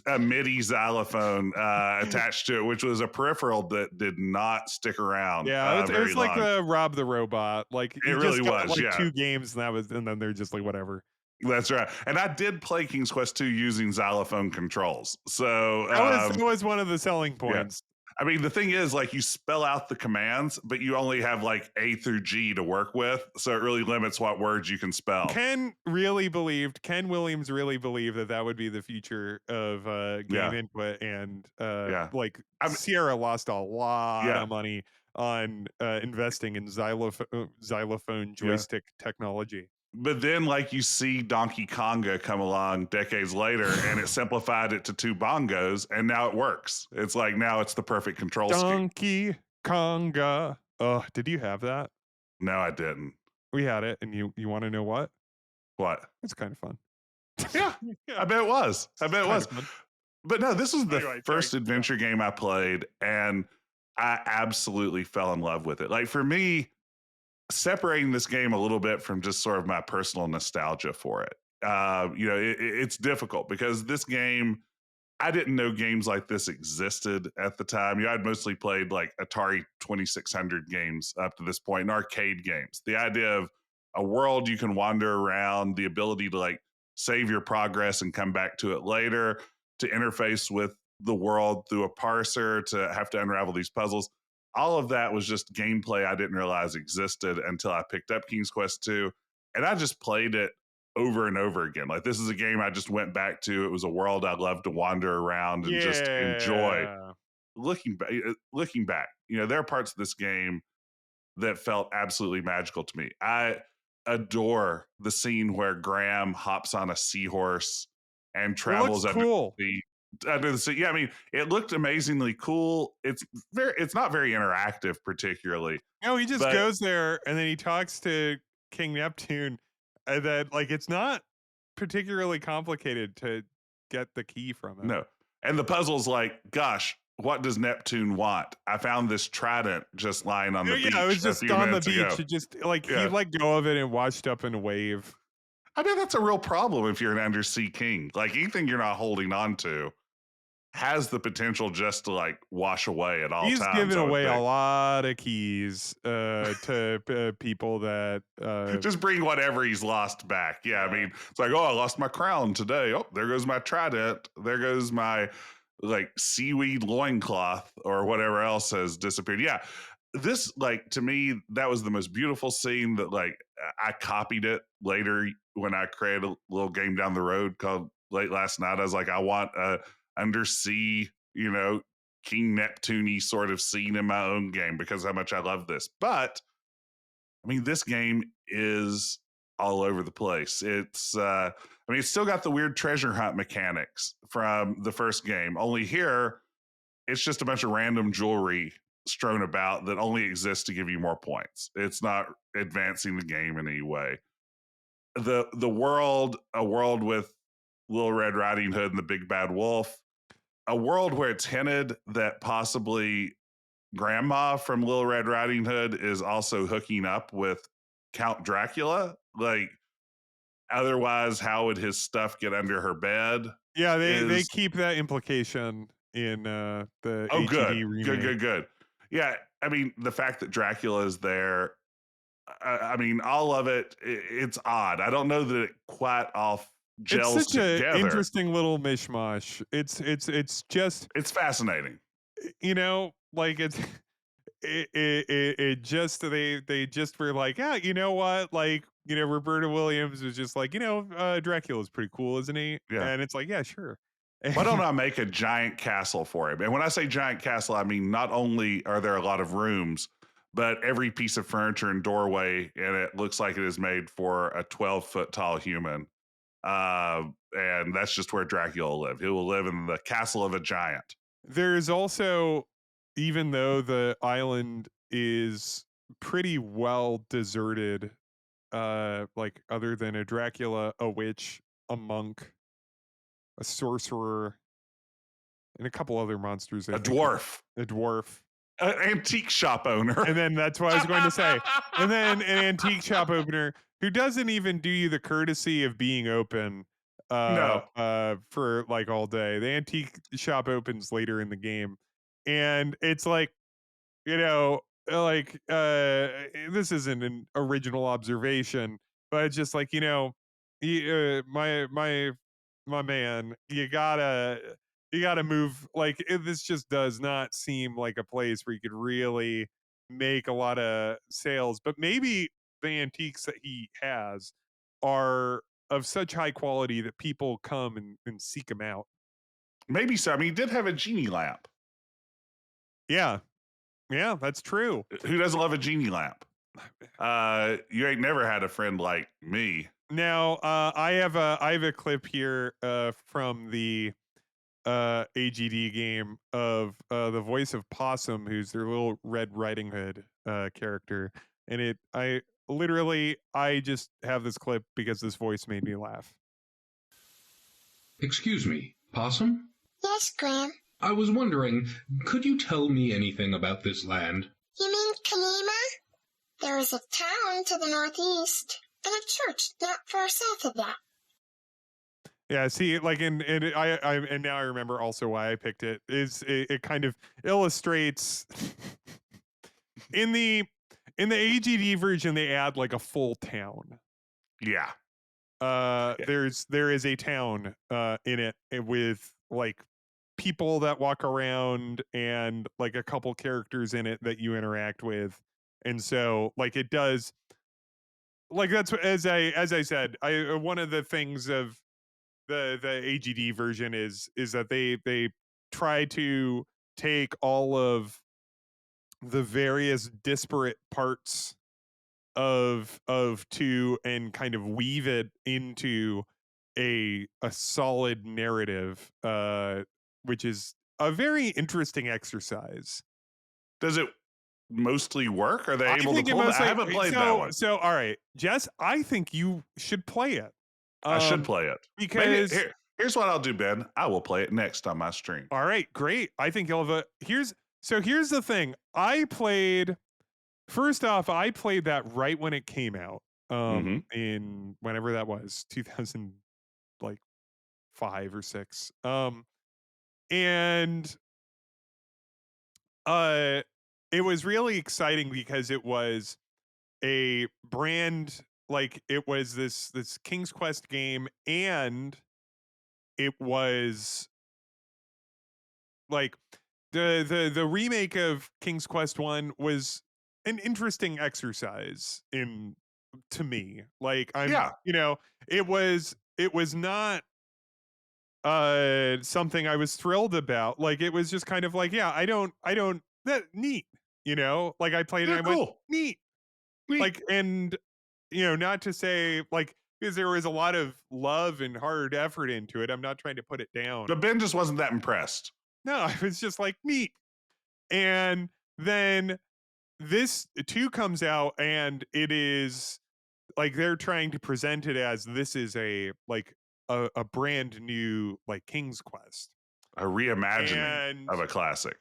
a MIDI xylophone attached to it, which was a peripheral that did not stick around. Yeah, it was like the Rob the Robot. Like it really was. Like 2 games, and then they're just like whatever. That's right. And I did play King's Quest 2 using xylophone controls. So that was one of the selling points. Yeah. I mean, the thing is, like, you spell out the commands, but you only have like A through G to work with. So it really limits what words you can spell. Ken Williams really believed that would be the future of game input. And Sierra lost a lot of money on investing in xylophone joystick technology. But then, like, you see Donkey Konga come along decades later, and it simplified it to 2 bongos, and now it works. It's like now it's the perfect control scheme. Donkey Konga. Did you have that? No, I didn't. We had it, and you want to know what? What? It's kind of fun. Yeah, I bet it was. But no, this was the first adventure game I played, and I absolutely fell in love with it. Like, for me, separating this game a little bit from just sort of my personal nostalgia for it, it's difficult because this game, I didn't know games like this existed at the time. I'd mostly played like Atari 2600 games up to this point, and arcade games. The idea of a world you can wander around, the ability to like save your progress and come back to it later, to interface with the world through a parser, to have to unravel these puzzles. All of that was just gameplay I didn't realize existed until I picked up King's Quest 2. And I just played it over and over again. Like, this is a game I just went back to. It was a world I loved to wander around and just enjoy. Looking back, there are parts of this game that felt absolutely magical to me. I adore the scene where Graham hops on a seahorse and travels under the sea. Yeah, I mean, it looked amazingly cool. It's not very interactive, particularly. No, he just goes there and then he talks to King Neptune, and then like it's not particularly complicated to get the key from him. No, and the puzzle's like, gosh, what does Neptune want? I found this trident just lying on the beach. Yeah, it was just on the beach. It just he let go of it and watched up in a wave. I mean, that's a real problem if you're an undersea king. Like, anything you're not holding on to has the potential just to like wash away at all times. He's given away a lot of keys to people that just bring whatever he's lost back. Yeah, I mean, it's like, oh, I lost my crown today. Oh, there goes my trident. There goes my like seaweed loincloth or whatever else has disappeared. Yeah. This, like, to me, that was the most beautiful scene that, like, I copied it later when I created a little game down the road called Late Last Night. I was like, I want a undersea, King Neptune-y sort of scene in my own game because how much I love this. But, I mean, this game is all over the place. It's, it's still got the weird treasure hunt mechanics from the first game. Only here, it's just a bunch of random jewelry strewn about that only exists to give you more points. It's not advancing the game in any way. A world with Little Red Riding Hood and the Big Bad Wolf. A world where it's hinted that possibly Grandma from Little Red Riding Hood is also hooking up with Count Dracula. Like, otherwise, how would his stuff get under her bed? Yeah, they keep that implication in the AGD remake. Good. Yeah, I mean, the fact that Dracula is there, I mean, all of it, it's odd. I don't know that it quite all gels it's such together. an interesting little mishmash. It's just, it's fascinating. You know, like it just they just were like, yeah, you know what, like, you know, Roberta Williams was just like, you know, Dracula's pretty cool, isn't he? Yeah. And it's like, yeah, sure. Why don't I make a giant castle for him? And when I say giant castle, I mean not only are there a lot of rooms, but every piece of furniture and doorway, and it looks like it is made for a 12-foot tall human. And that's just where Dracula will live. He will live in the castle of a giant. There's also, even though the island is pretty well deserted, like other than a Dracula, a witch, a monk, a sorcerer, and a couple other monsters. A dwarf. A dwarf. An antique shop owner. And then that's what I was going to say. And then an antique shop owner who doesn't even do you the courtesy of being open for like all day. The antique shop opens later in the game. And it's like, you know, like this isn't an original observation, but it's just like, you know, my man, you gotta move. Like, this just does not seem like a place where you could really make a lot of sales. But maybe the antiques that he has are of such high quality that people come and seek him out. Maybe so. I mean, he did have a genie lamp. Yeah, that's true. Who doesn't love a genie lamp? You ain't never had a friend like me. Now, I have a clip here from the AGD game of the voice of Possum, who's their little Red Riding Hood character, and I just have this clip because this voice made me laugh. Excuse me, Possum? Yes, Graham? I was wondering, could you tell me anything about this land? You mean Kanema? There is a town to the northeast, and a church not far south of that. Yeah, see, like, and now I remember also why I picked it. It kind of illustrates in the AGD version they add like a full town. Yeah. There is a town in it with like people that walk around and like a couple characters in it that you interact with, and so like it does, like, that's as I said, one of the things of the AGD version is that they try to take all of the various disparate parts of 2 and kind of weave it into a solid narrative, which is a very interesting exercise. Does it mostly work? Are they able to pull that? I haven't played that one. So, all right, Jess, I think you should play it. I should play it. Because here's what I'll do, Ben. I will play it next on my stream. All right, great. I think you'll have here's the thing. I played that right when it came out. In whenever that was, 2005 or 6. And it was really exciting because it was a brand, like, it was this King's Quest game, and it was like the remake of King's Quest 1 was an interesting exercise to me. Like, you know, it was not something I was thrilled about. Like, it was just kind of like, yeah, I don't that neat, you know, like, I played it and I went, neat. Like, and you know, not to say, like, because there was a lot of love and hard effort into it. I'm not trying to put it down. But Ben just wasn't that impressed. No, I was just like, neat. And then this 2 comes out, and it is like they're trying to present it as this is a like a brand new like King's Quest, a reimagining of a classic.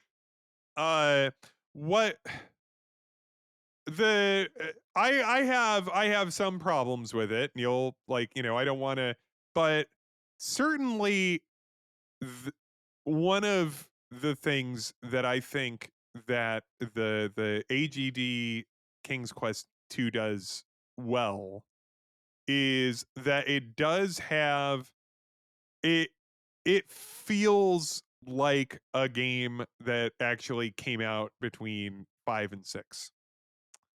What the I have some problems with it. And you'll like, I don't want to, but certainly one of the things that I think that the AGD King's Quest 2 does well is that it does have it it feels like a game that actually came out between 5 and 6.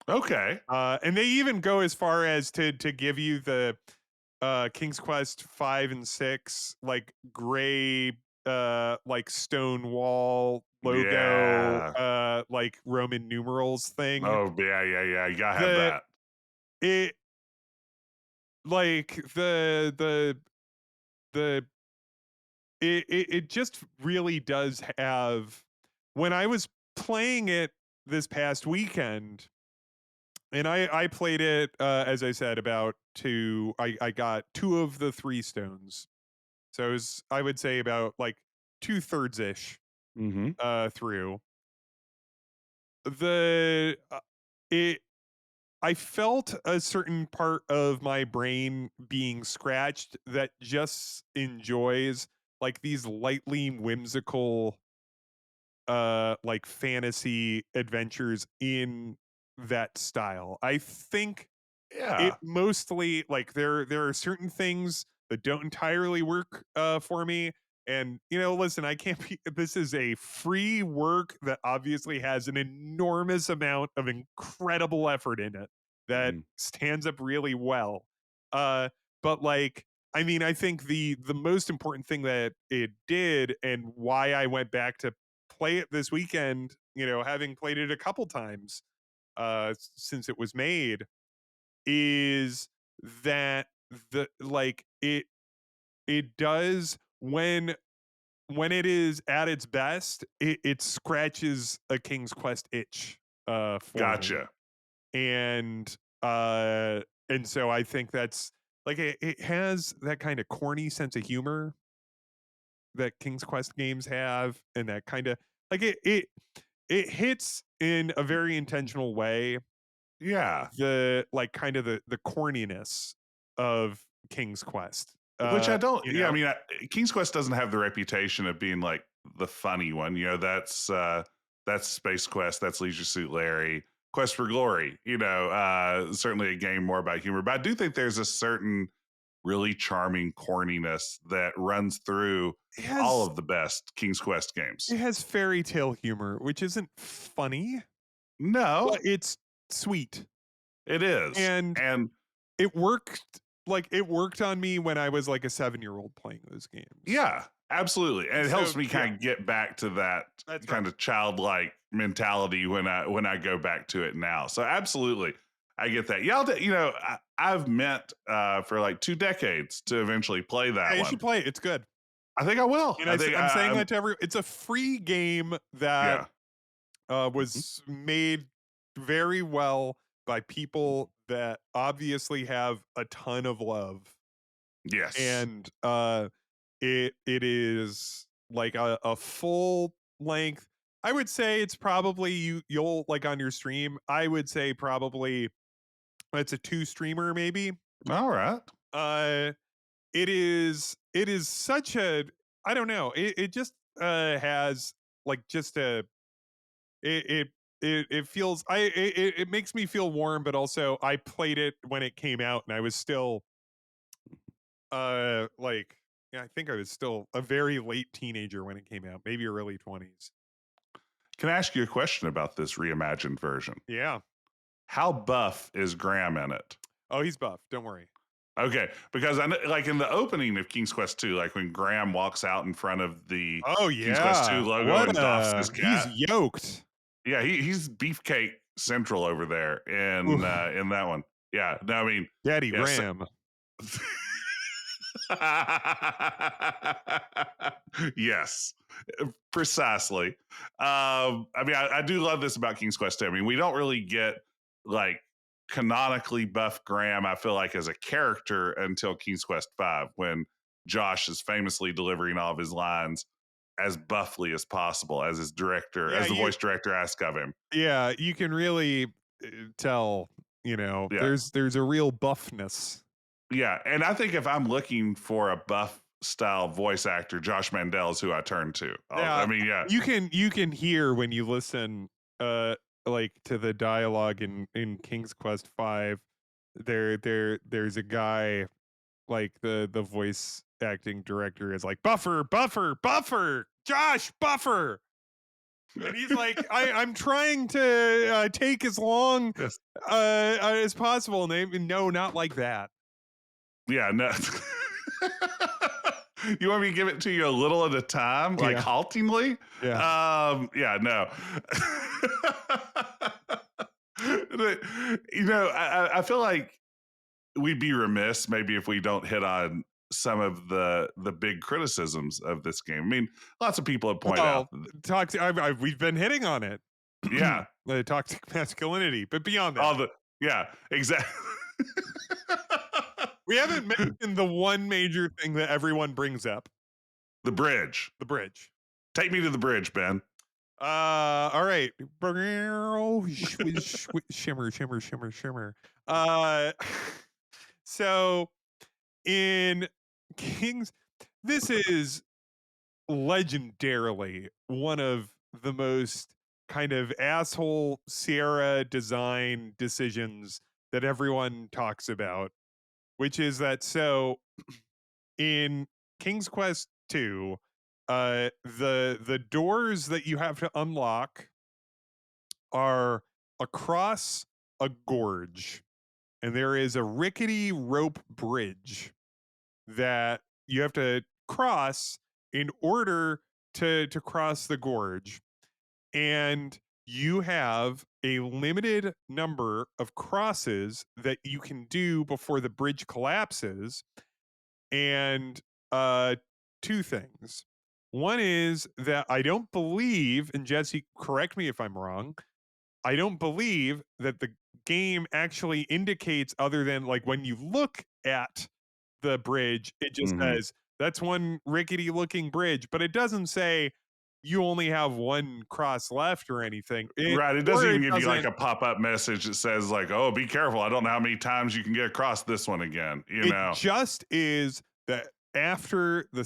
Okay. And they even go as far as to give you the King's Quest 5 and 6 like gray like stone wall logo like Roman numerals thing. Oh yeah. You gotta have The that. it like the it just really does have. When I was playing it this past weekend, and I played it as I said about two. I got 2 of the 3 stones, so it was, I would say, about like 2/3 ish through. The it I felt a certain part of my brain being scratched that just enjoys like these lightly whimsical like fantasy adventures in that style. I think it Yeah. mostly like there are certain things that don't entirely work for me. And listen, I can't be, this is a free work that obviously has an enormous amount of incredible effort in it that stands up really well. But like, I mean, I think the most important thing that it did, and why I went back to play it this weekend, having played it a couple times since it was made, is that the like it does when it is at its best, it scratches a King's Quest itch for me. Gotcha. And and so I think that's like it has that kind of corny sense of humor that King's Quest games have, and that kind of like it hits in a very intentional way Yeah. the like kind of the corniness of King's Quest. Which I don't. You Yeah, I know? mean, King's Quest doesn't have the reputation of being like the funny one. That's Space Quest, that's Leisure Suit Larry, Quest for Glory. Certainly a game more about humor, but I do think there's a certain really charming corniness that runs through all of the best King's Quest games. It has fairy tale humor, which isn't funny. No, but it's sweet. It is, and it worked. Like it worked on me when I was like a 7-year-old playing those games. Yeah, absolutely, and it helps me kind of get back to that kind of childlike mentality when I go back to it now. So absolutely, I get that. Yeah, I've meant for like 2 decades to eventually play that. You should play it. It's good. I think I will. And I'm saying that to everyone. It's a free game that was made very well by people that obviously have a ton of love. Yes. And it is like a full length. I would say it's probably you'll like on your stream. I would say probably it's a 2 streamer maybe. All right. It is such a, I don't know. It just has like just a it feels it makes me feel warm, but also I played it when it came out and I was still like, yeah, I think I was still a very late teenager when it came out, maybe early 20s. Can I ask you a question about this reimagined version? Yeah. How buff is Graham in it? Oh, he's buff. Don't worry. Okay, because I know, like in the opening of King's Quest 2, like when Graham walks out in front of the King's Quest 2 logo and doffs his cap, he's yoked. Yeah, he's beefcake central over there in that one. Yeah, no, I mean, Daddy Ram. Yes, precisely. I mean, I do love this about King's Quest 2. I mean, we don't really get like canonically buff Graham, I feel like, as a character until King's Quest 5, when Josh is famously delivering all of his lines as buffly as possible, as his director, as the voice director asks of him. Yeah, you can really tell, there's a real buffness. Yeah, and I think if I'm looking for a buff style voice actor, Josh Mandel is who I turn to. I mean, yeah. You can hear when you listen like to the dialogue in King's Quest 5, there's a guy, like the voice acting director is like, buffer, Josh, buffer. And he's like, I'm trying to take as long as possible. And they, no, not like that. Yeah, no. You want me to give it to you a little at a time, like haltingly? Yeah. Yeah, no. I feel like we'd be remiss maybe if we don't hit on some of the big criticisms of this game. I mean, lots of people have pointed out. We've been hitting on it. Yeah. The toxic masculinity, but beyond that. Yeah, exactly. We haven't mentioned the one major thing that everyone brings up. The bridge. The bridge. Take me to the bridge, Ben. All right. Shimmer. So in Kings, this is legendarily one of the most kind of asshole Sierra design decisions that everyone talks about, which is that in King's Quest 2, the doors that you have to unlock are across a gorge, and there is a rickety rope bridge that you have to cross in order to cross the gorge. And you have a limited number of crosses that you can do before the bridge collapses. And two things. One is that I don't believe, and Jesse, correct me if I'm wrong, I don't believe that the game actually indicates, other than like when you look at the bridge, it just says that's one rickety looking bridge, but it doesn't say you only have one cross left or anything. Right. It doesn't even give you like a pop-up message that says like, oh, be careful. I don't know how many times you can get across this one again. It just is that after the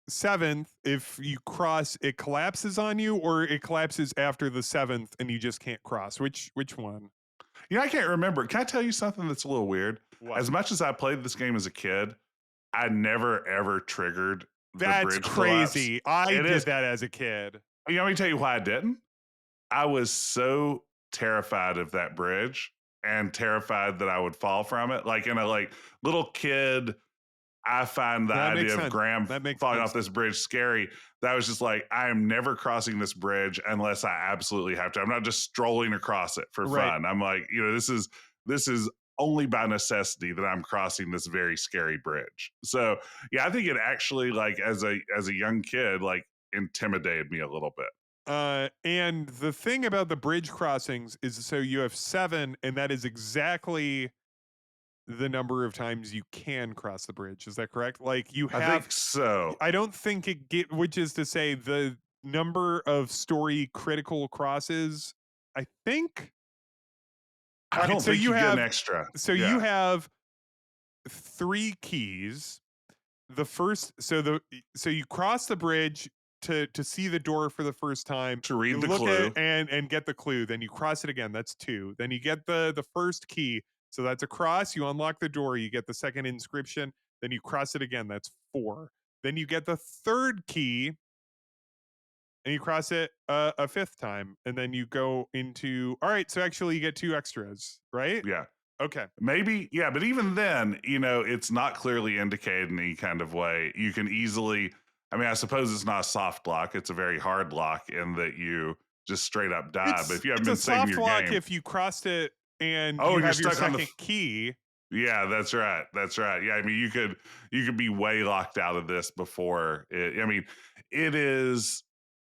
seventh, if you cross, it collapses on you, or it collapses after the seventh and you just can't cross. Which one? I can't remember. Can I tell you something that's a little weird? What? As much as I played this game as a kid, I never ever triggered That's the bridge crazy. collapse. I did that as a kid. Let me tell you why I didn't. I was so terrified of that bridge and terrified that I would fall from it. Like in a little kid, I find the idea of Graham falling off this bridge scary. That was just like, I am never crossing this bridge unless I absolutely have to. I'm not just strolling across it for fun. I'm like, this is only by necessity that I'm crossing this very scary bridge. So yeah, I think it actually, like as a young kid, like intimidated me a little bit. And the thing about the bridge crossings is, so you have 7, and that is exactly the number of times you can cross the bridge. Is that correct? Like you have, I think so. I don't think which is to say the number of story critical crosses, I think. I don't think you get an extra. So you have 3 keys. The first, so you cross the bridge to see the door for the first time, to read you the look clue at and get the clue. Then you cross it again. That's 2. Then you get the first key. So that's a cross. You unlock the door. You get the second inscription. Then you cross it again. That's 4. Then you get the third key, and you cross it a 5th time. And then you go into, all right, so actually you get 2 extras, right? Yeah. Okay. Maybe, yeah, but even then, it's not clearly indicated in any kind of way. You can easily, I suppose it's not a soft lock. It's a very hard lock in that you just straight up die. But if you haven't been saving your game. It's a soft lock if you crossed it and you have your stuck on second key. Yeah, that's right. Yeah, you could be way locked out of this before it. It is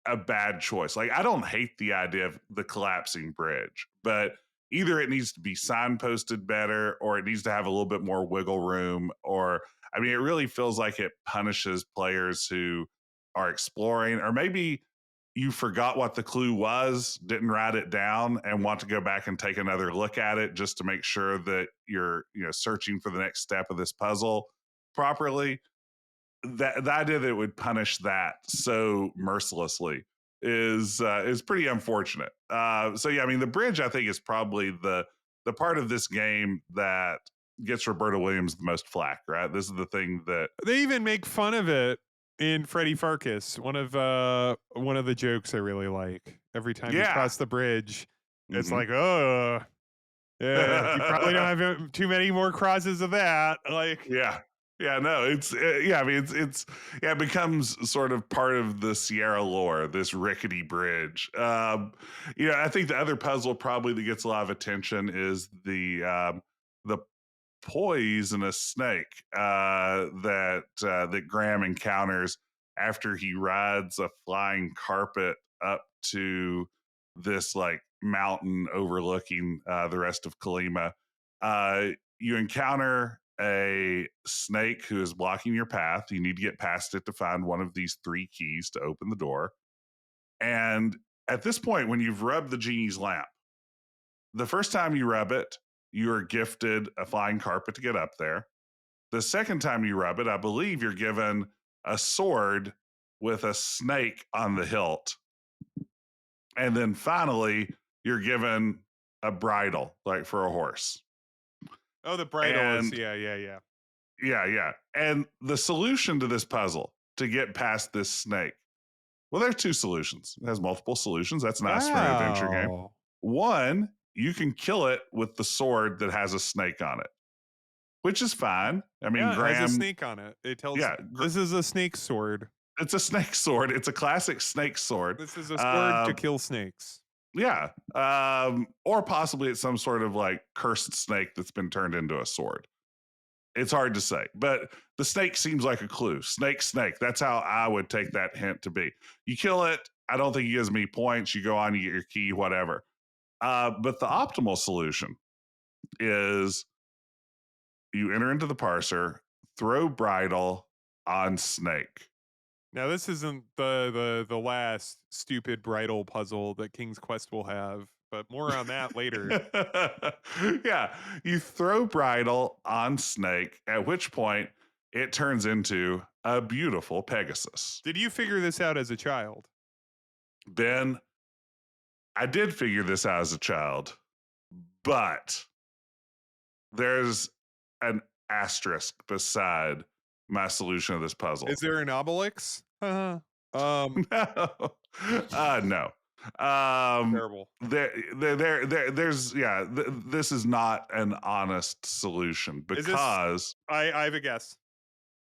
a bad choice. Like, I don't hate the idea of the collapsing bridge, but either it needs to be signposted better, or it needs to have a little bit more wiggle room, or I mean, it really feels like it punishes players who are exploring, or maybe you forgot what the clue was, didn't write it down, and want to go back and take another look at it just to make sure that you're, searching for the next step of this puzzle properly. That the idea that it would punish that so mercilessly is pretty unfortunate. So yeah, I mean, the bridge I think is probably the part of this game that gets Roberta Williams the most flack. Right, this is the thing that they even make fun of it in Freddy Farkas. One of the jokes I really like. Every time you cross the bridge, it's like, oh, yeah, you probably don't have too many more crosses of that. Like, yeah, no, I mean, it becomes sort of part of the Sierra lore, this rickety bridge. I think the other puzzle probably that gets a lot of attention is the poisonous snake that Graham encounters after he rides a flying carpet up to this like mountain overlooking the rest of Kalima. You encounter a snake who is blocking your path. You need to get past it to find one of these 3 keys to open the door. And at this point, when you've rubbed the genie's lamp, the first time you rub it, you are gifted a flying carpet to get up there. The second time you rub it, I believe you're given a sword with a snake on the hilt. And then finally, you're given a bridle, like for a horse. Oh, the bridle is, yeah. Yeah. And the solution to this puzzle to get past this snake, well, there are 2 solutions. It has multiple solutions. That's nice for an adventure game. One, you can kill it with the sword that has a snake on it, which is fine. I mean, Graham has a snake on it. It tells this is a snake sword. It's a snake sword. It's a classic snake sword. This is a sword to kill snakes. Yeah. Or possibly it's some sort of like cursed snake that's been turned into a sword. It's hard to say, but the snake seems like a clue. Snake. That's how I would take that hint to be. You kill it. I don't think it gives me points. You go on, you get your key, whatever. But the optimal solution is you enter into the parser, throw bridle on snake. Now, this isn't the last stupid bridal puzzle that King's Quest will have, but more on that later. Yeah, you throw bridle on snake, at which point it turns into a beautiful Pegasus. Did you figure this out as a child? Ben, I did figure this out as a child, but there's an asterisk beside my solution of this puzzle. Is there an obelix? No. Terrible. This is not an honest solution because I have a guess.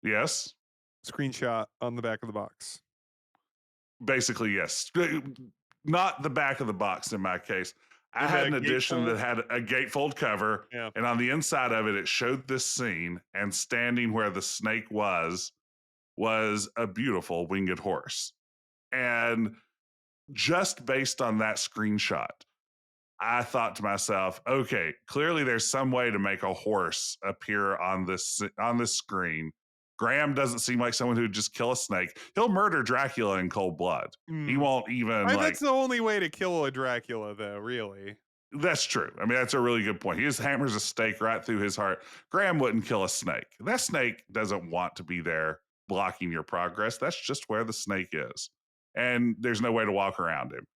Yes. Screenshot on the back of the box. Basically, yes. Not the back of the box in my case. I had an edition that had a gatefold cover, and on the inside of it, it showed this scene, and standing where the snake was a beautiful winged horse. And just based on that screenshot, I thought to myself, okay, clearly there's some way to make a horse appear on this screen. Graham doesn't seem like someone who'd just kill a snake. He'll murder Dracula in cold blood. He won't even that's the only way to kill a Dracula, though, really. That's true. I mean, that's a really good point. He just hammers a stake right through his heart. Graham wouldn't kill a snake. That snake doesn't want to be there blocking your progress. That's just where the snake is. And there's no way to walk around him.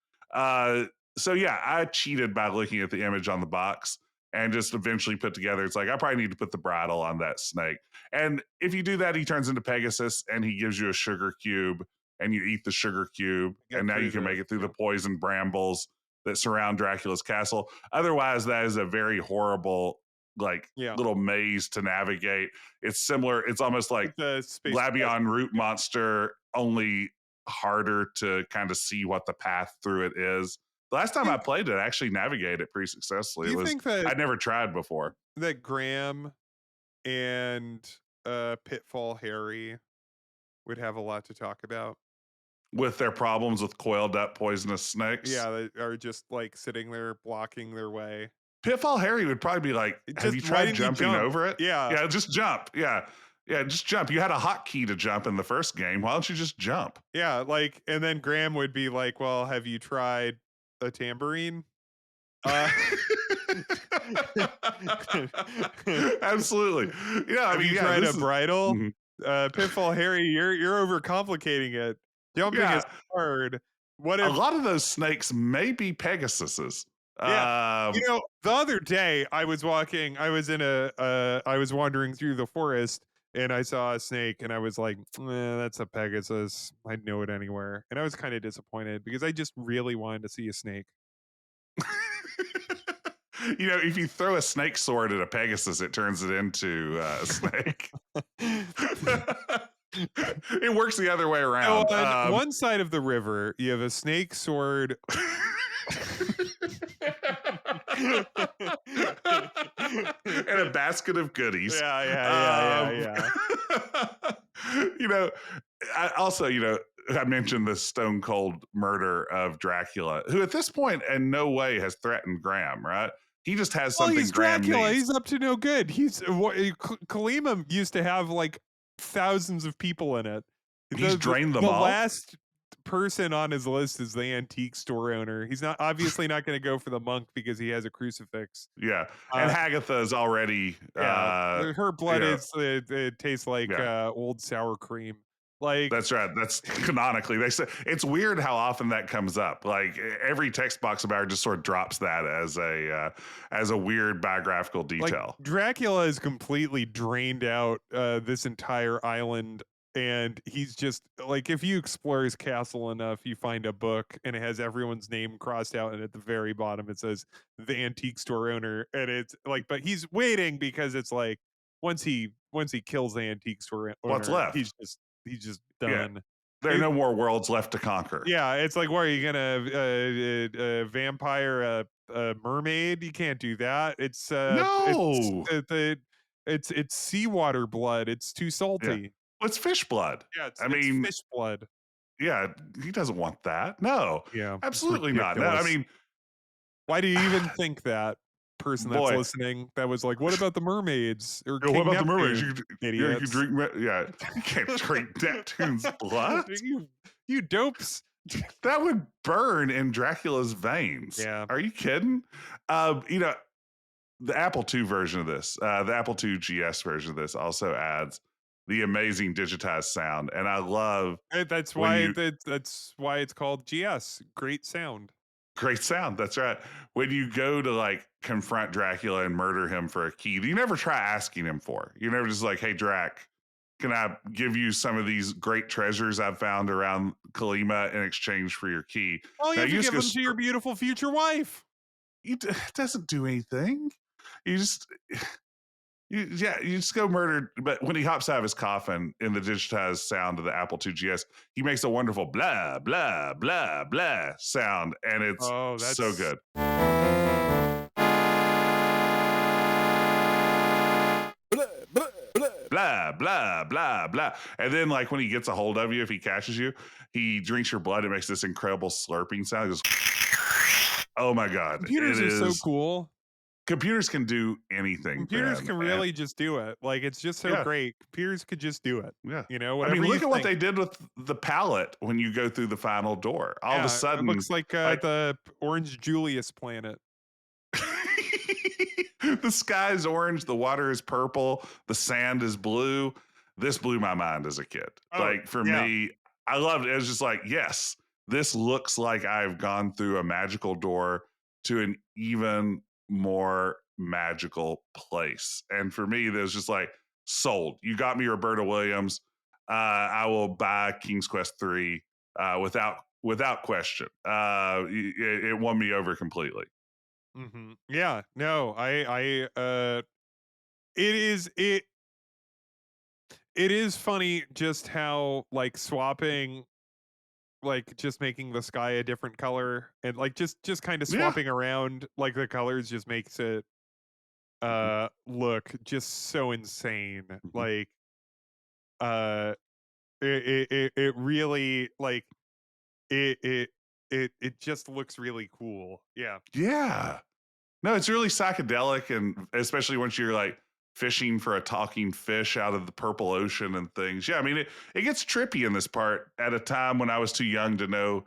So yeah, I cheated by looking at the image on the box and just eventually put together, it's like, I probably need to put the bridle on that snake. And if you do that, he turns into Pegasus and he gives you a sugar cube and you eat the sugar cube. And now you can make it through the poison brambles that surround Dracula's castle. Otherwise, that is a very horrible, little maze to navigate. It's similar. It's almost like the Labion root monster, only harder to kind of see what the path through it is. The last time I played it, I actually navigated it pretty successfully. Think that I'd never tried before. That Graham and Pitfall Harry would have a lot to talk about with their problems with coiled up poisonous snakes. Yeah, they are just like sitting there blocking their way. Pitfall Harry would probably be like, have you tried jumping over it? Yeah, just jump. Yeah, just jump. You had a hotkey to jump in the first game. Why don't you just jump? Yeah, like, and then Graham would be like, well, have you tried a tambourine? Absolutely. Yeah, have you tried a bridle? Mhm. Pitfall Harry, you're overcomplicating it. Jumping is hard. What a if lot of those snakes may be Pegasuses? Yeah, the other day I was walking. I was wandering through the forest, and I saw a snake, and I was like, "That's a Pegasus. I'd know it anywhere." And I was kind of disappointed because I just really wanted to see a snake. If you throw a snake sword at a Pegasus, it turns it into a snake. It works the other way around. So on one side of the river, you have a snake sword. And a basket of goodies. Yeah. I mentioned the stone cold murder of Dracula, who at this point in no way has threatened Graham, right? He just has something he's Graham Dracula. needs. He's up to no good. Kalima used to have like thousands of people in it. He's drained them all. The last person on his list is the antique store owner. He's obviously not going to go for the monk because he has a crucifix. Yeah, and Hagatha is already. Her blood it tastes like old sour cream. Like that's right. That's canonically. They say it's weird how often that comes up. Like every text box about her just sort of drops that as a weird biographical detail. Like, Dracula is completely drained out this entire island. And he's just like, if you explore his castle enough, you find a book and it has everyone's name crossed out. And at the very bottom, it says the antique store owner. And it's like, but he's waiting because it's like, once he kills the antique store owner, what's left? He's just done. Yeah. There are no more worlds left to conquer. Yeah. It's like, what are you gonna vampire a mermaid? You can't do that. It's no. It's seawater blood. It's too salty. Yeah. It's fish blood. Yeah, it's fish blood. Yeah, he doesn't want that. No. Yeah, absolutely not. No, I mean, why do you even think that? Person that's listening that was like, what about the mermaids? Or what about Neptune? The mermaids? You can drink. You can't drink Neptune's blood. You dopes. That would burn in Dracula's veins. Yeah. Are you kidding? The Apple II version of this, the Apple II GS version of this, also adds the amazing digitized sound, and I love that's why it's called GS. Great sound. Great sound. That's right. When you go to like confront Dracula and murder him for a key, you never try asking him for. You're never just like, hey, Drac, can I give you some of these great treasures I've found around Kalima in exchange for your key? Oh, you have to give them to your beautiful future wife. It doesn't do anything. You just go murder. But when he hops out of his coffin in the digitized sound of the Apple II GS, he makes a wonderful blah, blah, blah, blah sound. And it's so good. Blah, blah, blah, blah. And then like when he gets a hold of you, if he catches you, he drinks your blood. It makes this incredible slurping sound. It goes, oh my God. Computers are so cool. Computers can do anything. Computers can really just do it. Like, it's just so great. Computers could just do it. Yeah. Whatever. I mean, look at what they did with the palette when you go through the final door. All of a sudden, it looks like the Orange Julius planet. The sky is orange, the water is purple, the sand is blue. This blew my mind as a kid. Me, I loved it. It was just like, yes, this looks like I've gone through a magical door to an even more magical place. And for me, there's just like, sold. You got me Roberta Williams. I will buy King's Quest 3 without question. It won me over completely. Mm-hmm. Yeah, no, it is funny just how like swapping, like just making the sky a different color and like just kind of swapping around like the colors just makes it look just so insane. Like it really like it just looks really cool. Yeah. No, it's really psychedelic, and especially once you're like fishing for a talking fish out of the purple ocean and things. Yeah, I mean it gets trippy in this part at a time when I was too young to know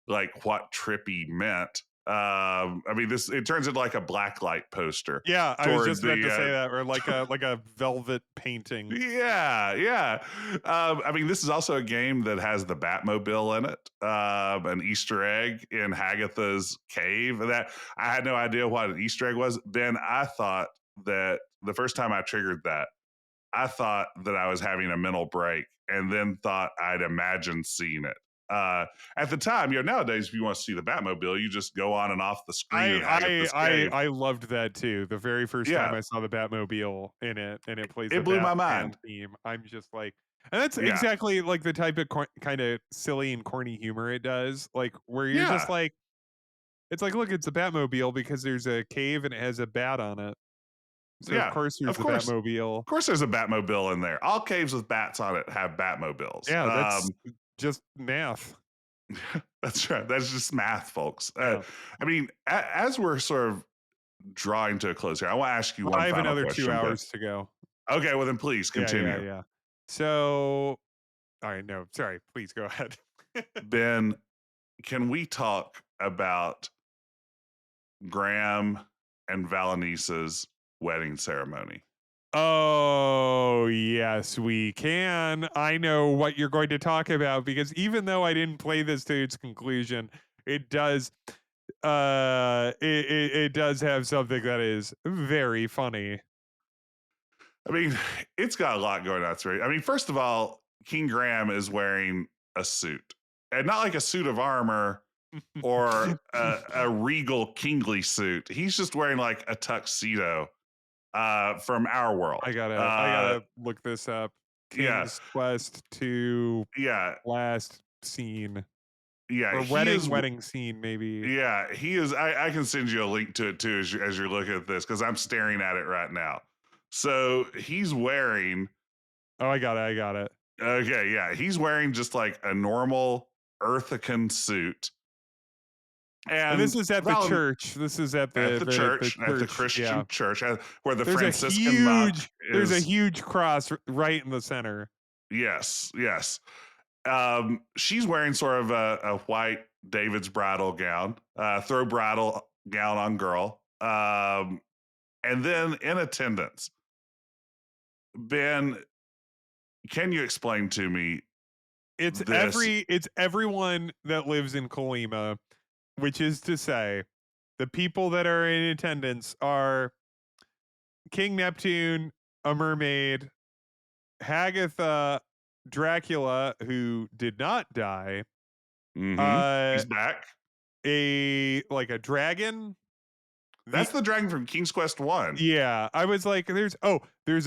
like what trippy meant. I mean it turns into like a blacklight poster. Yeah, I was Toward just about to say the that, or like a velvet painting. yeah. I mean, this is also a game that has the Batmobile in it, an Easter egg in Hagatha's cave. That I had no idea what an Easter egg was. Ben, I thought that the first time I triggered that, I thought that I was having a mental break, and then thought I'd imagined seeing it. At the time, nowadays, if you want to see the Batmobile, you just go on and off the screen of Hagatha's cave. I loved that too. The very first time Yeah, I saw the Batmobile in it, and it plays the it blew my Batman mind. theme, I'm just like, and that's Yeah, exactly like the type of kind of silly and corny humor it does. Like where you're just yeah, like, it's like, look, it's a Batmobile because there's a cave and it has a bat on it. So of yeah. course there's Of the course, Batmobile. Of course, there's a Batmobile in there. All caves with bats on it have Batmobiles. Yeah, that's just math. That's right. That's just math, folks. Yeah. I mean, as we're sort of drawing to a close here, I want to ask you Well, one I have final another question. 2 hours to go. Okay, well then please continue. Yeah. So, all right, no, sorry. Please go ahead. Ben, can we talk about Graham and Valenice's wedding ceremony? Oh, yes, we can. I know what you're going to talk about because even though I didn't play this to its conclusion, it does it does have something that is very funny. I mean, it's got a lot going on. I mean, first of all, King Graham is wearing a suit, and not like a suit of armor or a regal kingly suit. He's just wearing like a tuxedo from our world. I gotta look this up. Yeah. King's Quest 2 Yeah. last scene. Yeah. Or wedding scene, maybe. Yeah, he is. I can send you a link to it too as you're looking at this, because I'm staring at it right now. So he's wearing. Oh, I got it. Okay, yeah. He's wearing just like a normal Earthican suit. And this is at the church. This is at the church, church, at the Christian church, where the there's Franciscan monk is. There's a huge cross right in the center. Yes. She's wearing sort of a white David's bridal gown, throw bridal gown on girl. And then in attendance, Ben, can you explain to me? It's everyone that lives in Colima, which is to say, the people that are in attendance are King Neptune, a mermaid, Hagatha, Dracula, who did not die. He's back. A dragon. That's the dragon from King's Quest 1. Yeah, I was like, there's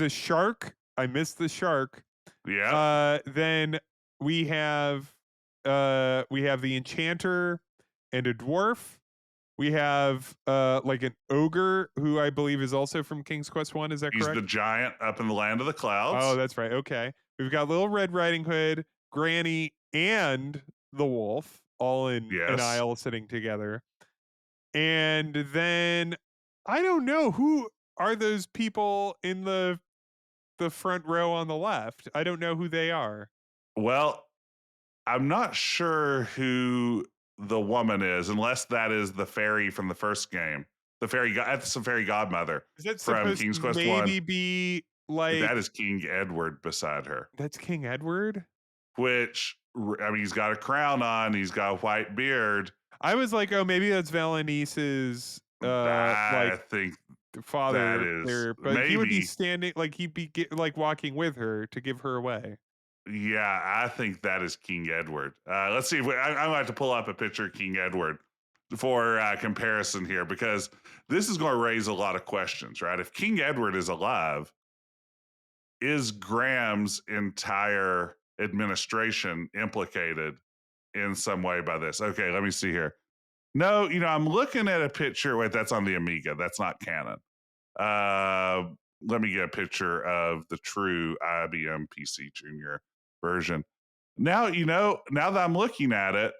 a shark. I missed the shark. Yeah. Then we have the enchanter and a dwarf. We have like an ogre who I believe is also from King's Quest 1. Is that correct? He's the giant up in the land of the clouds. Oh, that's right. Okay. We've got Little Red Riding Hood, Granny, and the wolf all in an aisle sitting together. And then I don't know, who are those people in the front row on the left? I don't know who they are. Well, I'm not sure who the woman is, unless that is the fairy from the first game. That's the fairy godmother from King's Quest 1. Maybe be like, that is King Edward beside her. That's King Edward? Which, I mean, he's got a crown on, he's got a white beard. I was like, oh, maybe that's Valenice's I think father that is there, but maybe. he would be standing, like he'd be like walking with her to give her away. Yeah, I think that is King Edward. Let's see if I'm going to have to pull up a picture of King Edward for comparison here, because this is going to raise a lot of questions, right? If King Edward is alive, is Graham's entire administration implicated in some way by this? Okay, let me see here. No, I'm looking at a picture. Wait, that's on the Amiga. That's not canon. Let me get a picture of the true IBM PC Junior version. Now, now that I'm looking at it,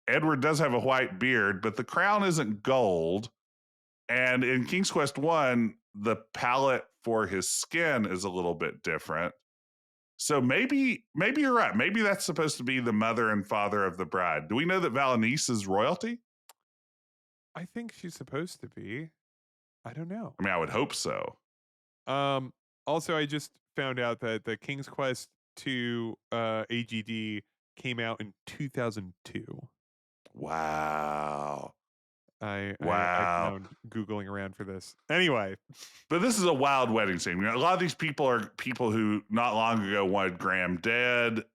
Edward does have a white beard, but the crown isn't gold. And in King's Quest 1, the palette for his skin is a little bit different. So maybe you're right. Maybe that's supposed to be the mother and father of the bride. Do we know that Valanice is royalty? I think she's supposed to be. I don't know. I mean, I would hope so. Also, I just found out that the King's Quest 2 AGD came out in 2002. Wow. I Wow. found Googling around for this. Anyway. But this is a wild wedding scene. You know, a lot of these people are people who not long ago wanted Graham dead.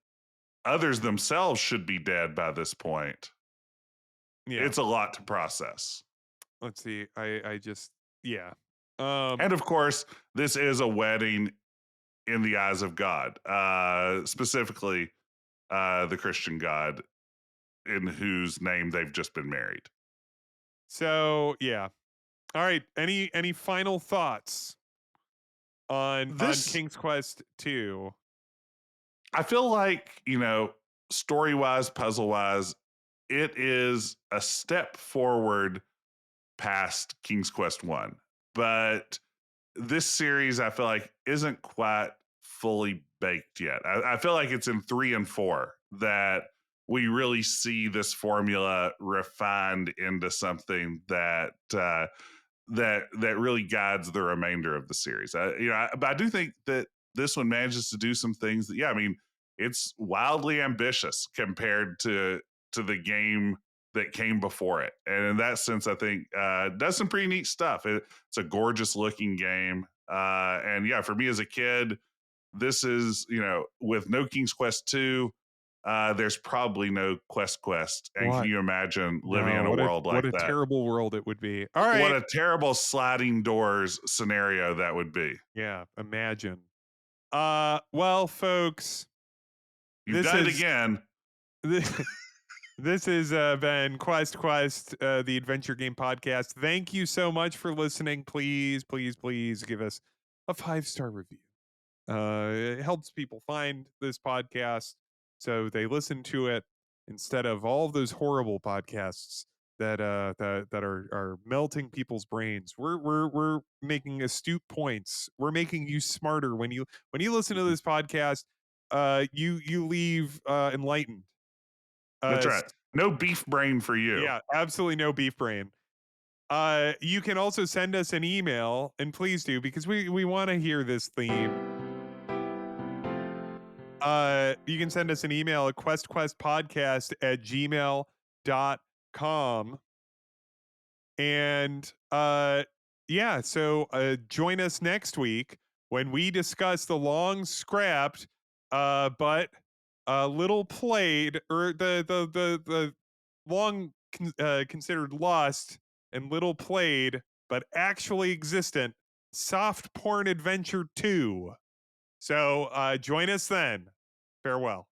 Others themselves should be dead by this point. Yeah. It's a lot to process. Let's see. I just, yeah. And of course, this is a wedding in the eyes of God, specifically the Christian God in whose name they've just been married. So, yeah. All right. Any final thoughts on King's Quest 2? I feel like, you know, story-wise, puzzle-wise, it is a step forward past King's Quest 1. But this series, I feel like, isn't quite fully baked yet. I feel like it's in 3 and 4 that we really see this formula refined into something that that really guides the remainder of the series. But I do think that this one manages to do some things that, I mean, it's wildly ambitious compared to the game that came before it. And in that sense, I think does some pretty neat stuff. It's a gorgeous looking game. And yeah, for me as a kid, this is, you know, with no King's Quest 2, there's probably no Quest. And can you imagine living in a world like that? What a terrible world it would be. All right. What a terrible sliding doors scenario that would be. Yeah, imagine. Well, folks, you've done it again. This is been Quest, the Adventure Game Podcast. Thank you so much for listening. Please give us a 5-star review. It helps people find this podcast so they listen to it instead of all of those horrible podcasts that are melting people's brains. We're making astute points. We're making you smarter when you listen to this podcast. You leave enlightened. That's right. No beef brain for you. Yeah, absolutely no beef brain. You can also send us an email, and please do, because we want to hear this theme. You can send us an email at questquestpodcast@gmail.com. And yeah, so join us next week when we discuss the long scrapped but little played, or the long considered lost and little played but actually existent Soft Porn Adventure 2. So join us then. Farewell.